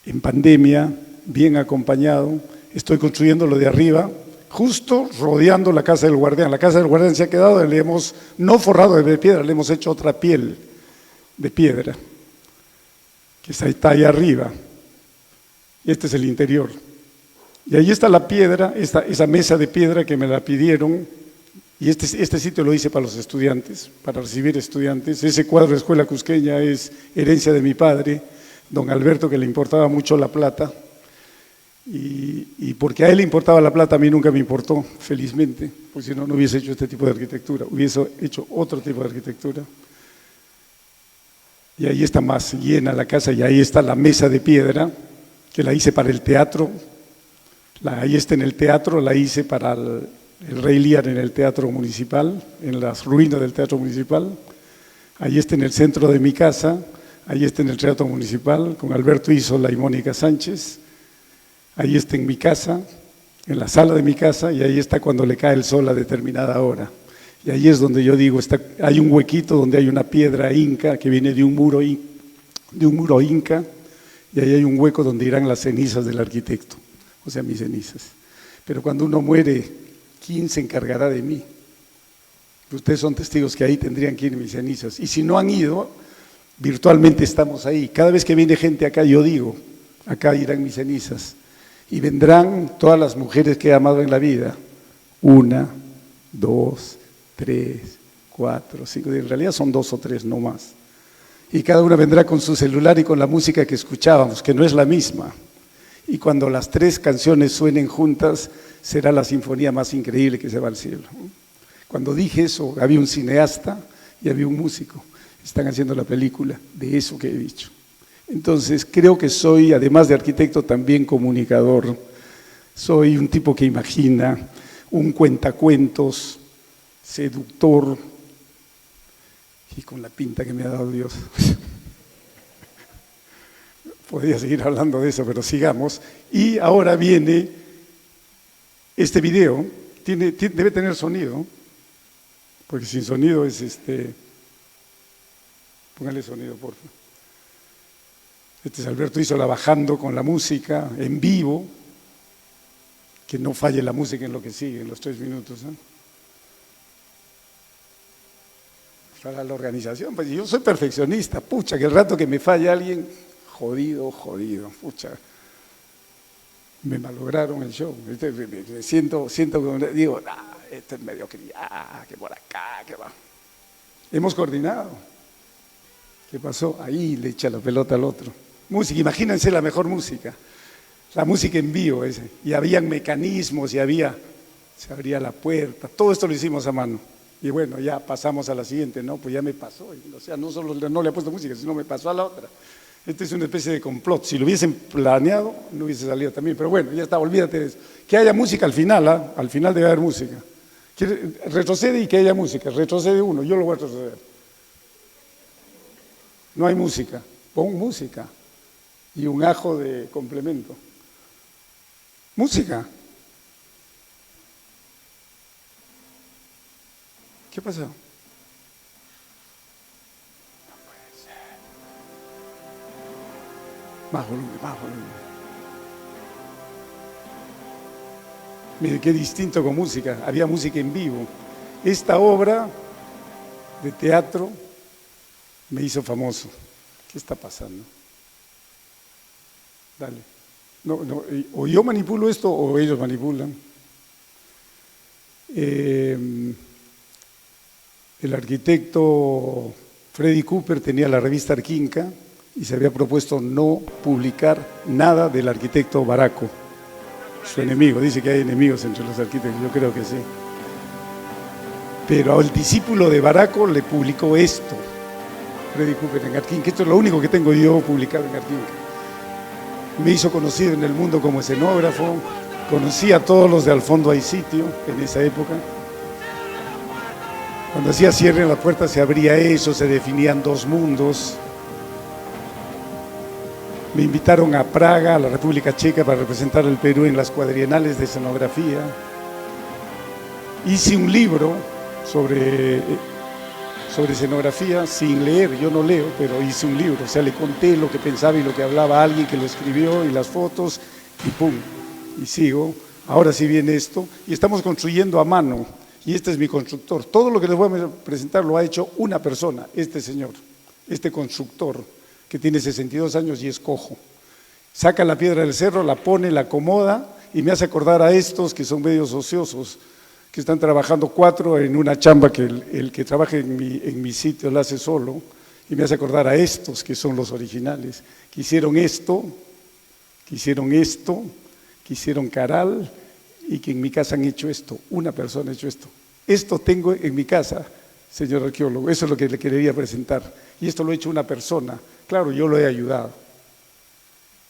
en pandemia, bien acompañado, estoy construyendo lo de arriba, justo rodeando la Casa del Guardián. La Casa del Guardián se ha quedado, le hemos, no forrado de piedra, le hemos hecho otra piel de piedra, que está ahí arriba. Y este es el interior. Y ahí está la piedra, esa mesa de piedra que me la pidieron, y este sitio lo hice para los estudiantes, para recibir estudiantes. Ese cuadro de Escuela Cusqueña es herencia de mi padre, don Alberto, que le importaba mucho la plata. Y porque a él le importaba la plata, a mí nunca me importó, felizmente, porque si no, no hubiese hecho este tipo de arquitectura, hubiese hecho otro tipo de arquitectura. Y ahí está más llena la casa, y ahí está la mesa de piedra, que la hice para el teatro, ahí está en el teatro, la hice para el Rey Lear en el Teatro Municipal, en las ruinas del Teatro Municipal, ahí está en el centro de mi casa, ahí está en el Teatro Municipal, con Alberto Isola y Mónica Sánchez. Ahí está en mi casa, en la sala de mi casa, y ahí está cuando le cae el sol a determinada hora. Y ahí es donde yo digo, hay un huequito donde hay una piedra inca que viene de un muro inca, y ahí hay un hueco donde irán las cenizas del arquitecto, o sea, mis cenizas. Pero cuando uno muere, ¿quién se encargará de mí? Ustedes son testigos que ahí tendrían que ir mis cenizas. Y si no han ido, virtualmente estamos ahí. Cada vez que viene gente acá, yo digo, acá irán mis cenizas. Y vendrán todas las mujeres que he amado en la vida. 1, 2, 3, 4, 5. En realidad son 2 o 3, no más. Y cada una vendrá con su celular y con la música que escuchábamos, que no es la misma. Y cuando las 3 canciones suenen juntas, será la sinfonía más increíble que se va al cielo. Cuando dije eso, había un cineasta y había un músico. Están haciendo la película de eso que he dicho. Entonces, creo que soy, además de arquitecto, también comunicador. Soy un tipo que imagina, un cuentacuentos, seductor, y con la pinta que me ha dado Dios. Podría seguir hablando de eso, pero sigamos. Y ahora viene este video, debe tener sonido, porque sin sonido es póngale sonido, por favor. Este es Alberto Isola bajando con la música en vivo, que no falle la música en lo que sigue, en los 3 minutos. Para la organización, pues yo soy perfeccionista, pucha, que el rato que me falla alguien, jodido, pucha, me malograron el show. Siento como digo, esto es mediocridad, que por acá, que va. Hemos coordinado. ¿Qué pasó? Ahí le echa la pelota al otro. música, imagínense la mejor música, la música en vivo, y habían mecanismos, se abría la puerta, todo esto lo hicimos a mano. Y bueno, ya pasamos a la siguiente, ¿no? Pues ya me pasó, o sea, no solo no le he puesto música, sino me pasó a la otra. Esta es una especie de complot, si lo hubiesen planeado, no hubiese salido también, pero bueno, ya está, olvídate de eso. Que haya música al final, ¿ah? Al final debe haber música. Retrocede y que haya música, retrocede uno, yo lo voy a retroceder. No hay música, pon música y un ajo de complemento. Música. ¿Qué pasó? No puede ser. Más volumen, más volumen. Mire, qué distinto con música. Había música en vivo. Esta obra de teatro me hizo famoso. ¿Qué está pasando? Dale. No, o yo manipulo esto o ellos manipulan. El arquitecto Freddy Cooper tenía la revista Arquinca y se había propuesto no publicar nada del arquitecto Baraco, su enemigo. Dice que hay enemigos entre los arquitectos, yo creo que sí. Pero al discípulo de Baraco le publicó esto, Freddy Cooper en Arquinca. Esto es lo único que tengo yo publicado en Arquinca. Me hizo conocido en el mundo como escenógrafo, conocí a todos los de Al fondo hay sitio en esa época. Cuando hacía cierre en la puerta se abría eso, se definían dos mundos. Me invitaron a Praga, a la República Checa, para representar al Perú en las cuadrienales de escenografía. Hice un libro sobre escenografía sin leer, yo no leo, pero hice un libro, o sea, le conté lo que pensaba y lo que hablaba a alguien que lo escribió y las fotos y pum, y sigo. Ahora sí viene esto y estamos construyendo a mano. Y este es mi constructor. Todo lo que les voy a presentar lo ha hecho una persona, este señor, este constructor, que tiene 62 años y es cojo. Saca la piedra del cerro, la pone, la acomoda y me hace acordar a estos que son medios ociosos, que están trabajando 4 en una chamba que el que trabaja en mi sitio la hace solo, y me hace acordar a estos que son los originales, que hicieron esto, que hicieron Caral, y que en mi casa han hecho esto, una persona ha hecho esto. Esto tengo en mi casa, señor arqueólogo, eso es lo que le quería presentar. Y esto lo ha hecho una persona, claro, yo lo he ayudado.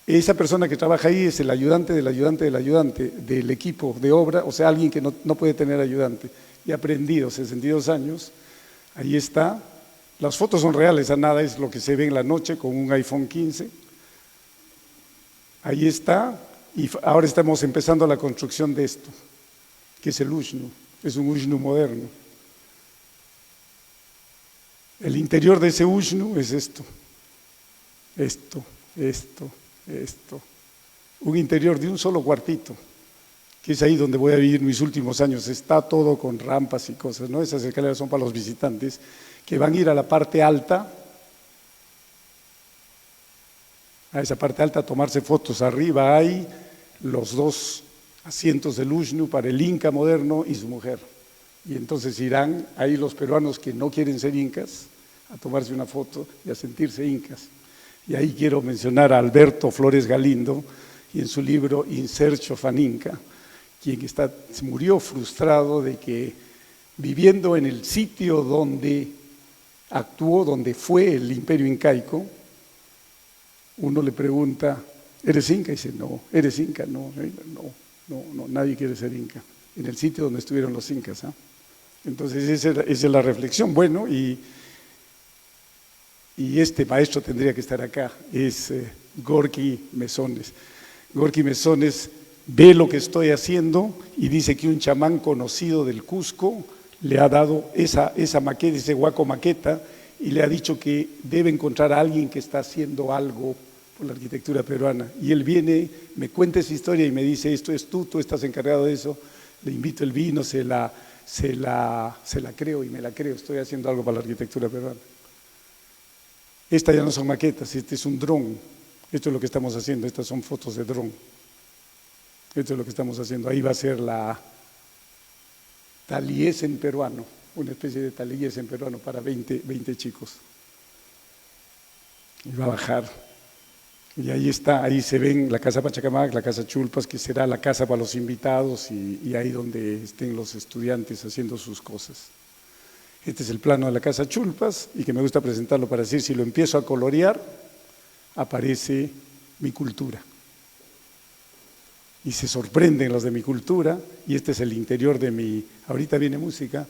Esa persona que trabaja ahí es el ayudante del ayudante del ayudante del equipo de obra, o sea, alguien que no puede tener ayudante. Y ha aprendido 62 años, ahí está. Las fotos son reales, a nada es lo que se ve en la noche con un iPhone 15. Ahí está. Y ahora estamos empezando la construcción de esto, que es el Ushnu, es un Ushnu moderno. El interior de ese Ushnu es esto. Un interior de un solo cuartito, que es ahí donde voy a vivir mis últimos años. Está todo con rampas y cosas, ¿no? Esas escaleras son para los visitantes que van a ir a la parte alta, a esa parte alta a tomarse fotos. Arriba hay los 2 asientos del Ushnu para el Inca moderno y su mujer. Y entonces irán ahí los peruanos que no quieren ser incas a tomarse una foto y a sentirse incas. Y ahí quiero mencionar a Alberto Flores Galindo y en su libro In Search of an Inca, quien se murió frustrado de que viviendo en el sitio donde actuó, donde fue el imperio incaico, uno le pregunta, ¿eres inca? Y dice, no. ¿Eres inca? No, nadie quiere ser inca. En el sitio donde estuvieron los incas. Entonces esa es la reflexión. Bueno, y este maestro tendría que estar acá, es Gorky Mesones. Gorky Mesones ve lo que estoy haciendo y dice que un chamán conocido del Cusco le ha dado esa maqueta, ese huaco maqueta, y le ha dicho que debe encontrar a alguien que está haciendo algo por la arquitectura peruana. Y él viene, me cuenta esa historia y me dice, esto es tú estás encargado de eso, le invito el vino, se la creo y me la creo, estoy haciendo algo para la arquitectura peruana. Estas ya no son maquetas, este es un dron, esto es lo que estamos haciendo, estas son fotos de dron. Esto es lo que estamos haciendo, ahí va a ser la Taliesin peruano, una especie de Taliesin peruano para 20 chicos. Y va a bajar. Y ahí está, ahí se ven la Casa Pachacamac, la Casa Chulpas, que será la casa para los invitados y ahí donde estén los estudiantes haciendo sus cosas. Este es el plano de la Casa Chulpas y que me gusta presentarlo para decir, si lo empiezo a colorear, aparece mi cultura. Y se sorprenden los de mi cultura, y este es el interior de mi, ahorita viene música,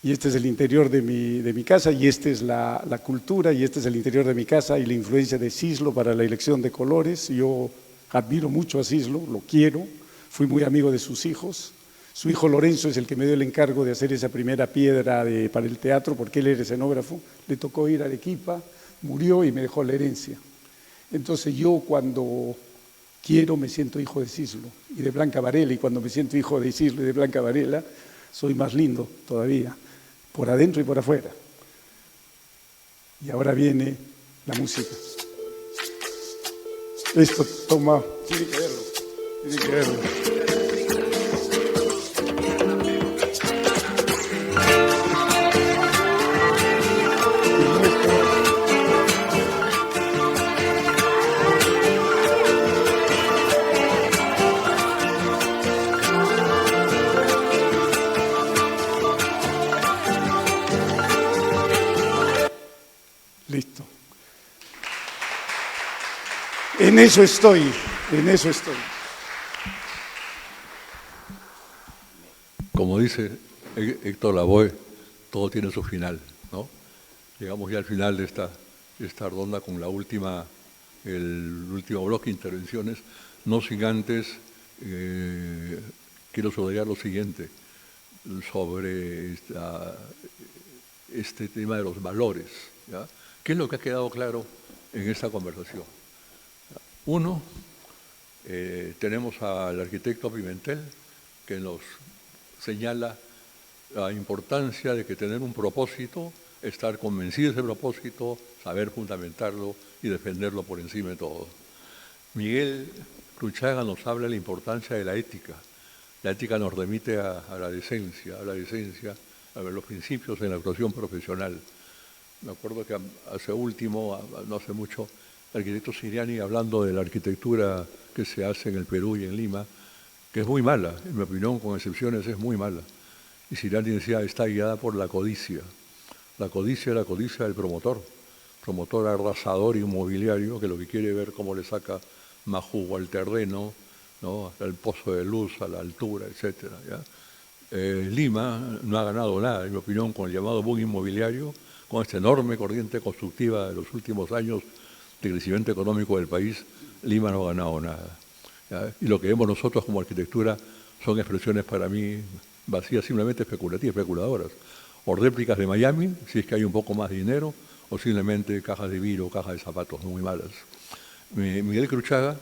y este es el interior de mi casa, y esta es la cultura, y este es el interior de mi casa, y la influencia de Cislo para la elección de colores. Yo admiro mucho a Cislo, lo quiero, fui muy amigo de sus hijos. Su hijo Lorenzo es el que me dio el encargo de hacer esa primera piedra para el teatro, porque él era escenógrafo, le tocó ir a Arequipa, murió y me dejó la herencia. Entonces yo cuando quiero me siento hijo de Cislo y de Blanca Varela, y cuando me siento hijo de Cislo y de Blanca Varela, soy más lindo todavía, por adentro y por afuera. Y ahora viene la música. Esto toma, tiene que verlo, tiene que verlo. Listo. En eso estoy, en eso estoy. Como dice Héctor Lavoe, todo tiene su final, ¿no? Llegamos ya al final de esta ronda con el último bloque de intervenciones, no sin antes quiero subrayar lo siguiente sobre este tema de los valores, ¿ya? ¿Qué es lo que ha quedado claro en esta conversación? Uno, tenemos al arquitecto Pimentel, que nos señala la importancia de que tener un propósito, estar convencido de ese propósito, saber fundamentarlo y defenderlo por encima de todo. Miguel Cruchaga nos habla de la importancia de la ética. La ética nos remite a la decencia, a los principios en la actuación profesional. Me acuerdo que no hace mucho, el arquitecto Siriani, hablando de la arquitectura que se hace en el Perú y en Lima, que es muy mala, en mi opinión, con excepciones, es muy mala. Y Siriani decía, está guiada por la codicia. La codicia es la codicia del promotor arrasador inmobiliario, que lo que quiere ver cómo le saca más jugo al terreno, ¿no? Al pozo de luz, a la altura, etc. Lima no ha ganado nada, en mi opinión, con el llamado boom inmobiliario, con esta enorme corriente constructiva de los últimos años de crecimiento económico del país. Lima no ha ganado nada, ¿ya? Y lo que vemos nosotros como arquitectura son expresiones para mí vacías, simplemente especuladoras, o réplicas de Miami, si es que hay un poco más de dinero, o simplemente cajas de vidrio, cajas de zapatos muy malas. Miguel Cruchaga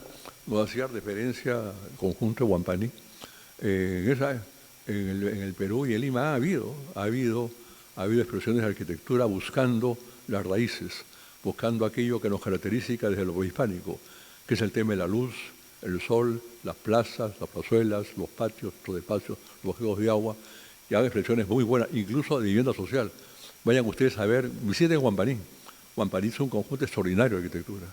nos hacía referencia al conjunto de Huampaní. En el Perú y en Lima ha habido expresiones de arquitectura buscando las raíces, buscando aquello que nos caracteriza desde lo prehispánico, que es el tema de la luz, el sol, las plazas, las plazuelas, los patios, los espacios, los juegos de agua, y hay expresiones muy buenas, incluso de vivienda social. Vayan ustedes a ver, visiten Huampaní. Huampaní es un conjunto extraordinario de arquitectura.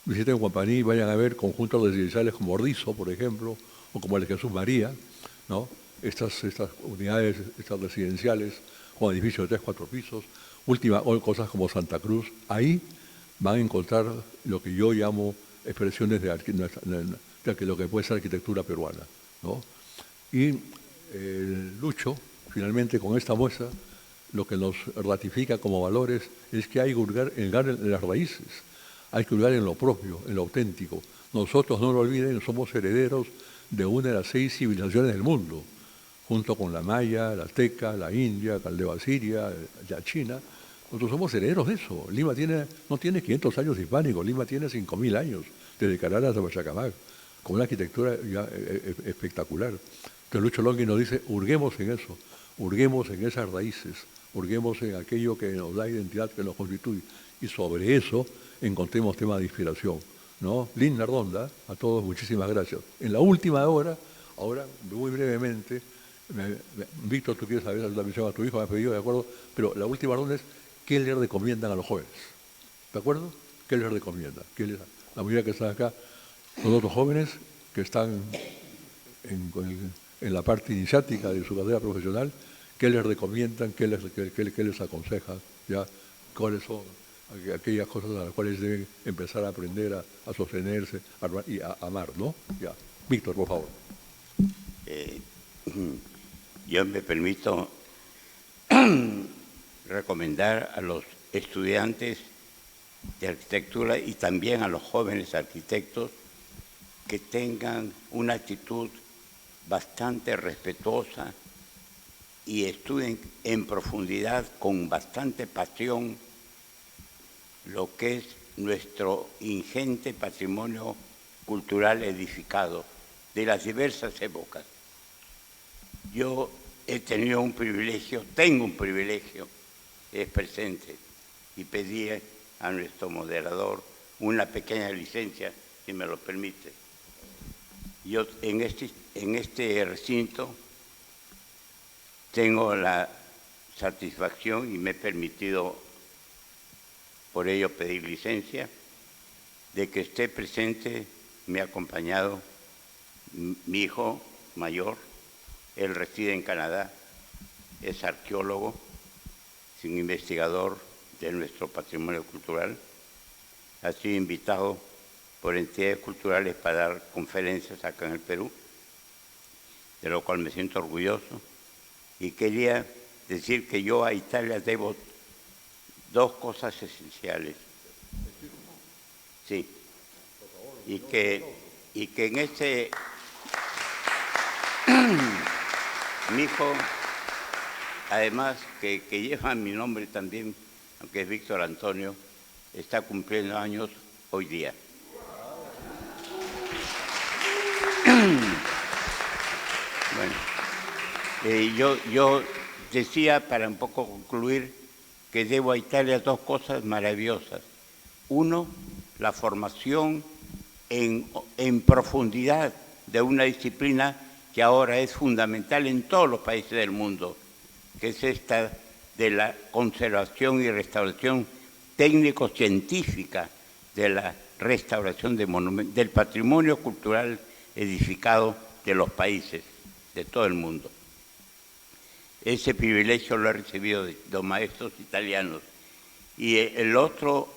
Visiten Huampaní y vayan a ver conjuntos residenciales como Ordizo, por ejemplo, o como el de Jesús María, ¿no? Estas unidades, estas residenciales, con edificios de 3, 4 pisos, o cosas como Santa Cruz. Ahí van a encontrar lo que yo llamo expresiones de lo que puede ser arquitectura peruana, ¿no? Y Lucho, finalmente, con esta muestra, lo que nos ratifica como valores es que hay que hurgar en las raíces, hay que hurgar en lo propio, en lo auténtico. Nosotros, no lo olviden, somos herederos de una de las 6 civilizaciones del mundo, junto con la maya, la azteca, la india, Caldeo Siria, la China. Nosotros somos herederos de eso. Lima no tiene 500 años hispánicos, Lima tiene 5.000 años, desde Caracas hasta Pachacamac, con una arquitectura ya espectacular. Entonces Lucho Longhi nos dice, hurguemos en eso, hurguemos en esas raíces, hurguemos en aquello que nos da identidad, que nos constituye, y sobre eso encontremos temas de inspiración, ¿no? Linda ronda, a todos muchísimas gracias. En la última hora, ahora muy brevemente, Víctor, tú quieres saber la misión a tu hijo, me has pedido, de acuerdo, pero la última ronda es, ¿qué le recomiendan a los jóvenes? ¿De acuerdo? ¿Qué les recomienda? La mayoría que están acá son otros jóvenes que están en la parte iniciática de su carrera profesional. ¿Qué les recomiendan? ¿Qué les aconsejan? ¿Ya? ¿Cuáles son aquellas cosas a las cuales deben empezar a aprender a sostenerse y a amar, ¿no? Ya. Víctor, por favor. Yo me permito recomendar a los estudiantes de arquitectura y también a los jóvenes arquitectos que tengan una actitud bastante respetuosa y estudien en profundidad, con bastante pasión, lo que es nuestro ingente patrimonio cultural edificado de las diversas épocas. Yo he tenido un privilegio, tengo un privilegio, es presente, y pedí a nuestro moderador una pequeña licencia, si me lo permite. Yo en este recinto tengo la satisfacción, y me he permitido por ello pedir licencia, de que esté presente, me ha acompañado mi hijo mayor. Él reside en Canadá, es arqueólogo, es un investigador de nuestro patrimonio cultural. Ha sido invitado por entidades culturales para dar conferencias acá en el Perú, de lo cual me siento orgulloso. Y quería decir que yo a Italia debo dos cosas esenciales. Sí. Y que en este... Mi hijo, además que lleva mi nombre también, aunque es Víctor Antonio, está cumpliendo años hoy día. Bueno, yo decía, para un poco concluir, que debo a Italia dos cosas maravillosas. Uno, la formación en profundidad de una disciplina que ahora es fundamental en todos los países del mundo, que es esta de la conservación y restauración técnico-científica de la restauración del patrimonio cultural edificado de los países, de todo el mundo. Ese privilegio lo he recibido de los maestros italianos. Y el otro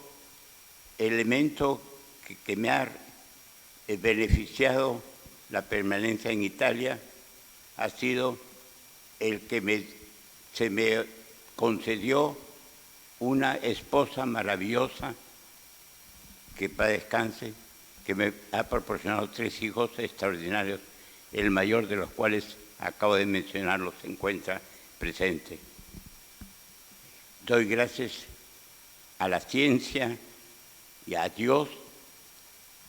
elemento que me ha beneficiado la permanencia en Italia ha sido el que se me concedió una esposa maravillosa, que para descanse, que me ha proporcionado 3 hijos extraordinarios, el mayor de los cuales acabo de mencionarlo, se encuentra presente. Doy gracias a la ciencia y a Dios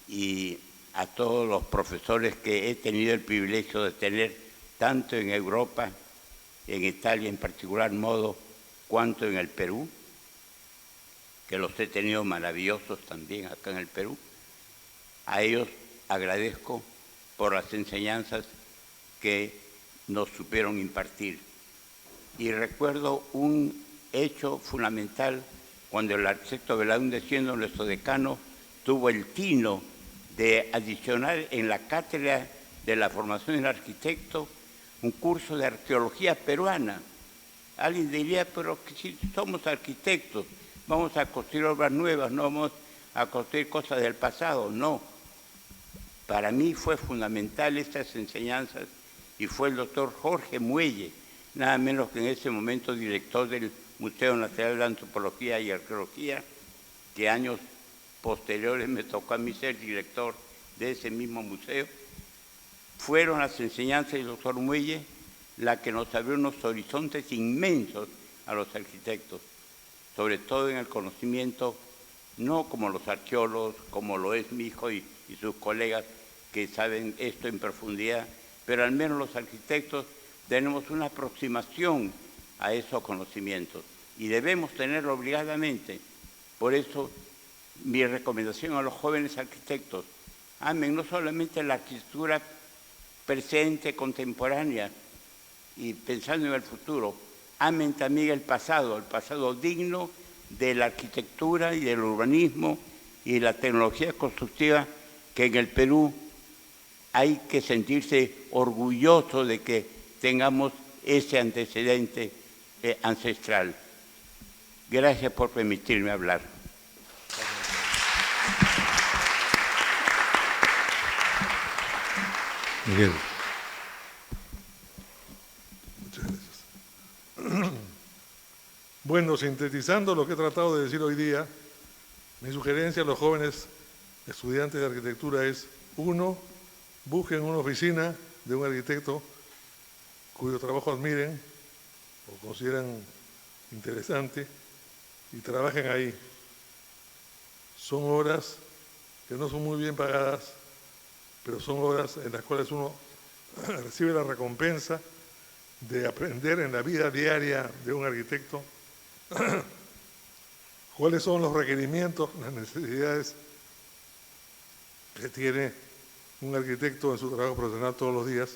y a todos los profesores que he tenido el privilegio de tener, tanto en Europa, en Italia en particular modo, cuanto en el Perú, que los he tenido maravillosos también acá en el Perú. A ellos agradezco por las enseñanzas que nos supieron impartir. Y recuerdo un hecho fundamental cuando el arquitecto Belaúnde, siendo nuestro decano, tuvo el tino de adicionar en la cátedra de la formación del arquitecto un curso de arqueología peruana. Alguien diría, pero que si somos arquitectos, vamos a construir obras nuevas, no vamos a construir cosas del pasado. No. Para mí fue fundamental estas enseñanzas y fue el doctor Jorge Muelle, nada menos que en ese momento director del Museo Nacional de Antropología y Arqueología, que años posteriores me tocó a mí ser director de ese mismo museo. Fueron las enseñanzas del doctor Muelle las que nos abrió unos horizontes inmensos a los arquitectos, sobre todo en el conocimiento, no como los arqueólogos, como lo es mi hijo y sus colegas que saben esto en profundidad, pero al menos los arquitectos tenemos una aproximación a esos conocimientos y debemos tenerlo obligadamente. Por eso, mi recomendación a los jóvenes arquitectos: amen no solamente la arquitectura presente, contemporánea y pensando en el futuro, amen también el pasado digno de la arquitectura y del urbanismo y la tecnología constructiva, que en el Perú hay que sentirse orgulloso de que tengamos ese antecedente ancestral. Gracias por permitirme hablar. Miguel. Muchas gracias. Bueno, sintetizando lo que he tratado de decir hoy día, mi sugerencia a los jóvenes estudiantes de arquitectura es: 1, busquen una oficina de un arquitecto cuyo trabajo admiren o consideran interesante y trabajen ahí. Son horas que no son muy bien pagadas, pero son horas en las cuales uno recibe la recompensa de aprender en la vida diaria de un arquitecto cuáles son los requerimientos, las necesidades que tiene un arquitecto en su trabajo profesional todos los días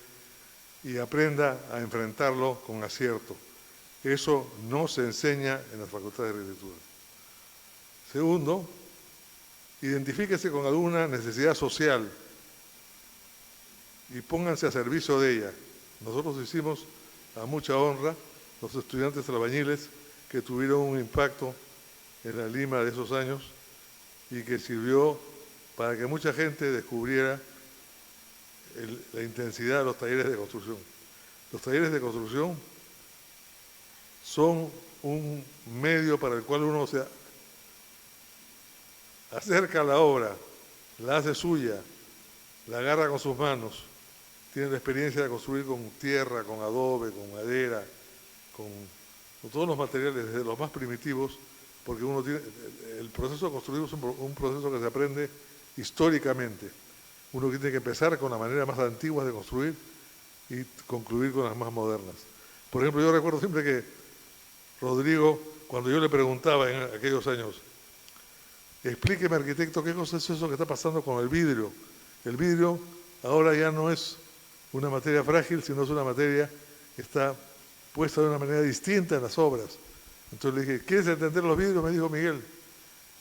y aprenda a enfrentarlo con acierto. Eso no se enseña en las facultades de arquitectura. Segundo, identifíquese con alguna necesidad social y pónganse a servicio de ella. Nosotros hicimos a mucha honra los estudiantes albañiles que tuvieron un impacto en la Lima de esos años y que sirvió para que mucha gente descubriera la intensidad de los talleres de construcción. Los talleres de construcción son un medio para el cual uno se acerca a la obra, la hace suya, la agarra con sus manos, tiene la experiencia de construir con tierra, con adobe, con madera, con todos los materiales, desde los más primitivos, porque uno tiene, el proceso de construir es un proceso que se aprende históricamente. Uno tiene que empezar con la manera más antigua de construir y concluir con las más modernas. Por ejemplo, yo recuerdo siempre que Rodrigo, cuando yo le preguntaba en aquellos años, explíqueme, arquitecto, ¿qué cosa es eso que está pasando con el vidrio? El vidrio ahora ya no es una materia frágil, sino es una materia que está puesta de una manera distinta en las obras. Entonces le dije, ¿quieres entender los vidrios? Me dijo Miguel,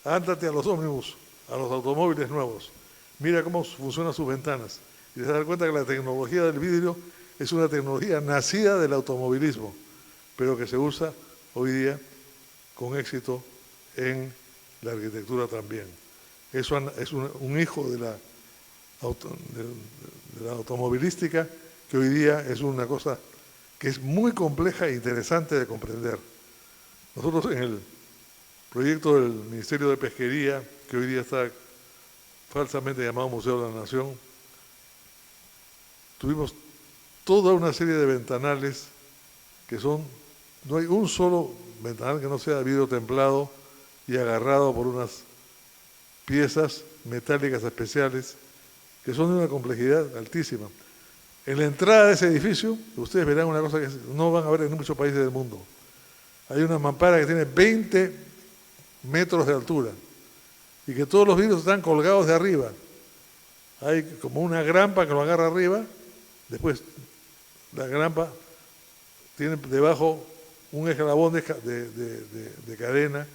ándate a los ómnibus, a los automóviles nuevos, mira cómo funcionan sus ventanas. Y te das cuenta que la tecnología del vidrio es una tecnología nacida del automovilismo, pero que se usa hoy día con éxito en la arquitectura también. Eso es un hijo de la automovilística, que hoy día es una cosa que es muy compleja e interesante de comprender. Nosotros en el proyecto del Ministerio de Pesquería, que hoy día está falsamente llamado Museo de la Nación, tuvimos toda una serie de ventanales que no hay un solo ventanal que no sea de vidrio templado y agarrado por unas piezas metálicas especiales que son de una complejidad altísima. En la entrada de ese edificio, ustedes verán una cosa que no van a ver en muchos países del mundo. Hay una mampara que tiene 20 metros de altura y que todos los vidrios están colgados de arriba. Hay como una grampa que lo agarra arriba, después la grampa tiene debajo un eslabón de cadena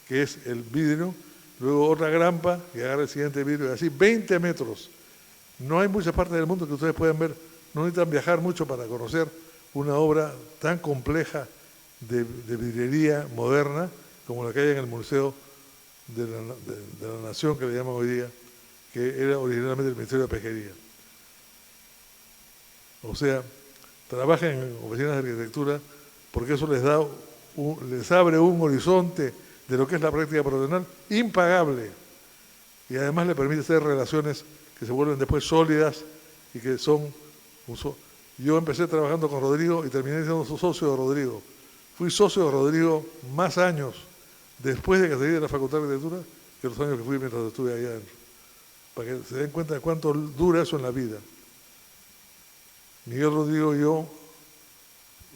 que es el vidrio, luego otra grampa que agarra el siguiente vidrio, y así 20 metros. No hay muchas partes del mundo que ustedes puedan ver, no necesitan viajar mucho para conocer una obra tan compleja de vidriería moderna como la que hay en el Museo de la Nación, que le llaman hoy día, que era originalmente el Ministerio de Pesquería. O sea, trabajen en oficinas de arquitectura porque eso les abre un horizonte de lo que es la práctica profesional impagable y además le permite hacer relaciones que se vuelven después sólidas y que son... Yo empecé trabajando con Rodrigo y terminé siendo su socio de Rodrigo. Fui socio de Rodrigo más años después de que salí de la Facultad de Arquitectura que los años que fui mientras estuve allá adentro. Para que se den cuenta de cuánto dura eso en la vida. Miguel, Rodrigo y yo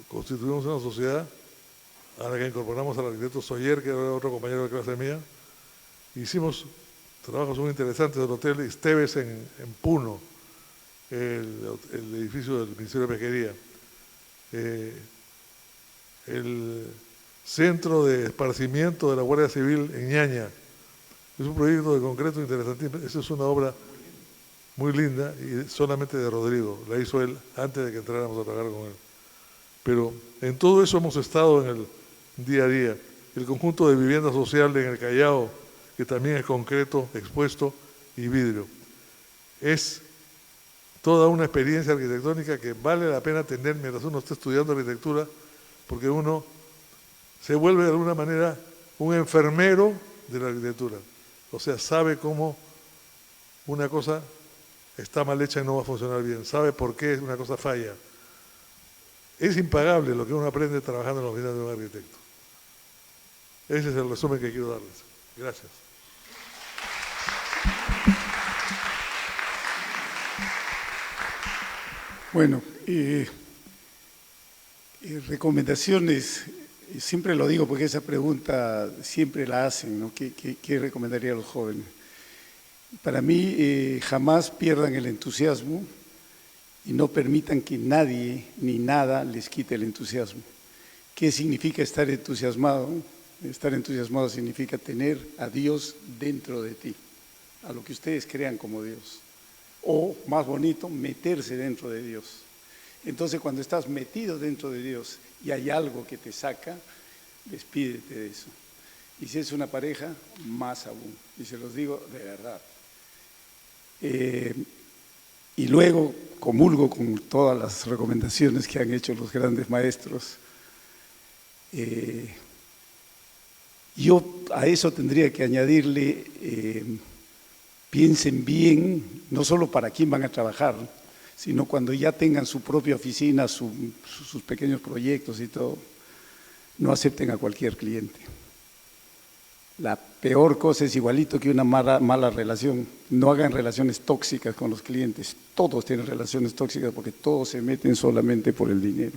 constituimos una sociedad a la que incorporamos al arquitecto Soyer, que era otro compañero de clase mía. Hicimos trabajos muy interesantes del Hotel Esteves en Puno, el edificio del Ministerio de Pesquería. El centro de esparcimiento de la Guardia Civil en Ñaña, Es un proyecto de concreto interesantísimo. Esa es una obra muy linda y solamente de Rodrigo. La hizo él antes de que entráramos a trabajar con él. Pero en todo eso hemos estado en el día a día. El conjunto de vivienda social en el Callao, que también es concreto, expuesto y vidrio. Es toda una experiencia arquitectónica que vale la pena tener mientras uno está estudiando arquitectura, porque uno se vuelve de alguna manera un enfermero de la arquitectura. O sea, sabe cómo una cosa está mal hecha y no va a funcionar bien, sabe por qué una cosa falla. Es impagable lo que uno aprende trabajando en la oficina de un arquitecto. Ese es el resumen que quiero darles. Gracias. Bueno, recomendaciones, siempre lo digo porque esa pregunta siempre la hacen, ¿no? ¿Qué recomendaría a los jóvenes? Para mí, jamás pierdan el entusiasmo y no permitan que nadie ni nada les quite el entusiasmo. ¿Qué significa estar entusiasmado? Estar entusiasmado significa tener a Dios dentro de ti, a lo que ustedes crean como Dios. O, más bonito, meterse dentro de Dios. Entonces, cuando estás metido dentro de Dios y hay algo que te saca, despídete de eso. Y si es una pareja, más aún. Y se los digo de verdad. Y luego comulgo con todas las recomendaciones que han hecho los grandes maestros. Yo a eso tendría que añadirle, piensen bien, no solo para quién van a trabajar, sino cuando ya tengan su propia oficina, sus pequeños proyectos y todo, no acepten a cualquier cliente. La peor cosa es igualito que una mala relación. No hagan relaciones tóxicas con los clientes. Todos tienen relaciones tóxicas porque todos se meten solamente por el dinero.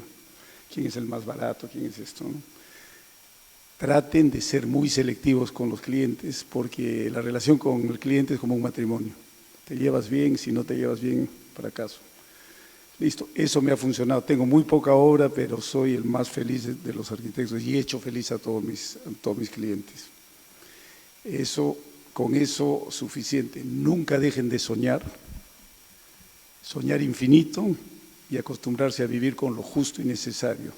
¿Quién es el más barato? ¿Quién es esto? ¿No? Traten de ser muy selectivos con los clientes porque la relación con el cliente es como un matrimonio. Te llevas bien, si no te llevas bien, fracaso. Listo, eso me ha funcionado. Tengo muy poca obra, pero soy el más feliz de los arquitectos y he hecho feliz a todos mis clientes. Con eso suficiente. Nunca dejen de soñar infinito y acostumbrarse a vivir con lo justo y necesario,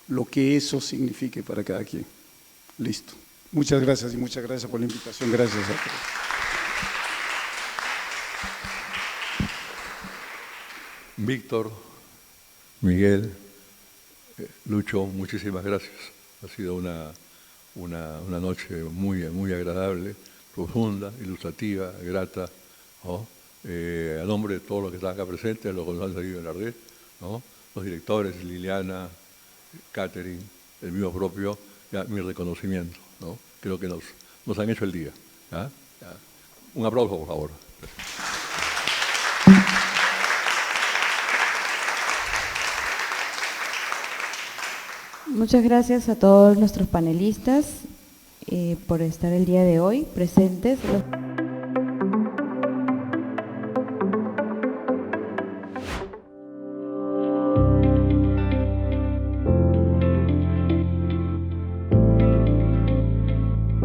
lo que eso signifique para cada quien. Listo. Muchas gracias y muchas gracias por la invitación. Gracias a todos. Víctor, Miguel, Lucho, muchísimas gracias. Ha sido una noche muy agradable, profunda, ilustrativa, grata, ¿no? A nombre de todos los que están acá presentes, los que nos han salido en la red, ¿no? Los directores, Liliana, Catherine, el mío propio, ya, mi reconocimiento, ¿no? Creo que nos han hecho el día. ¿Ya? Ya. Un aplauso, por favor. Muchas gracias a todos nuestros panelistas por estar el día de hoy presentes.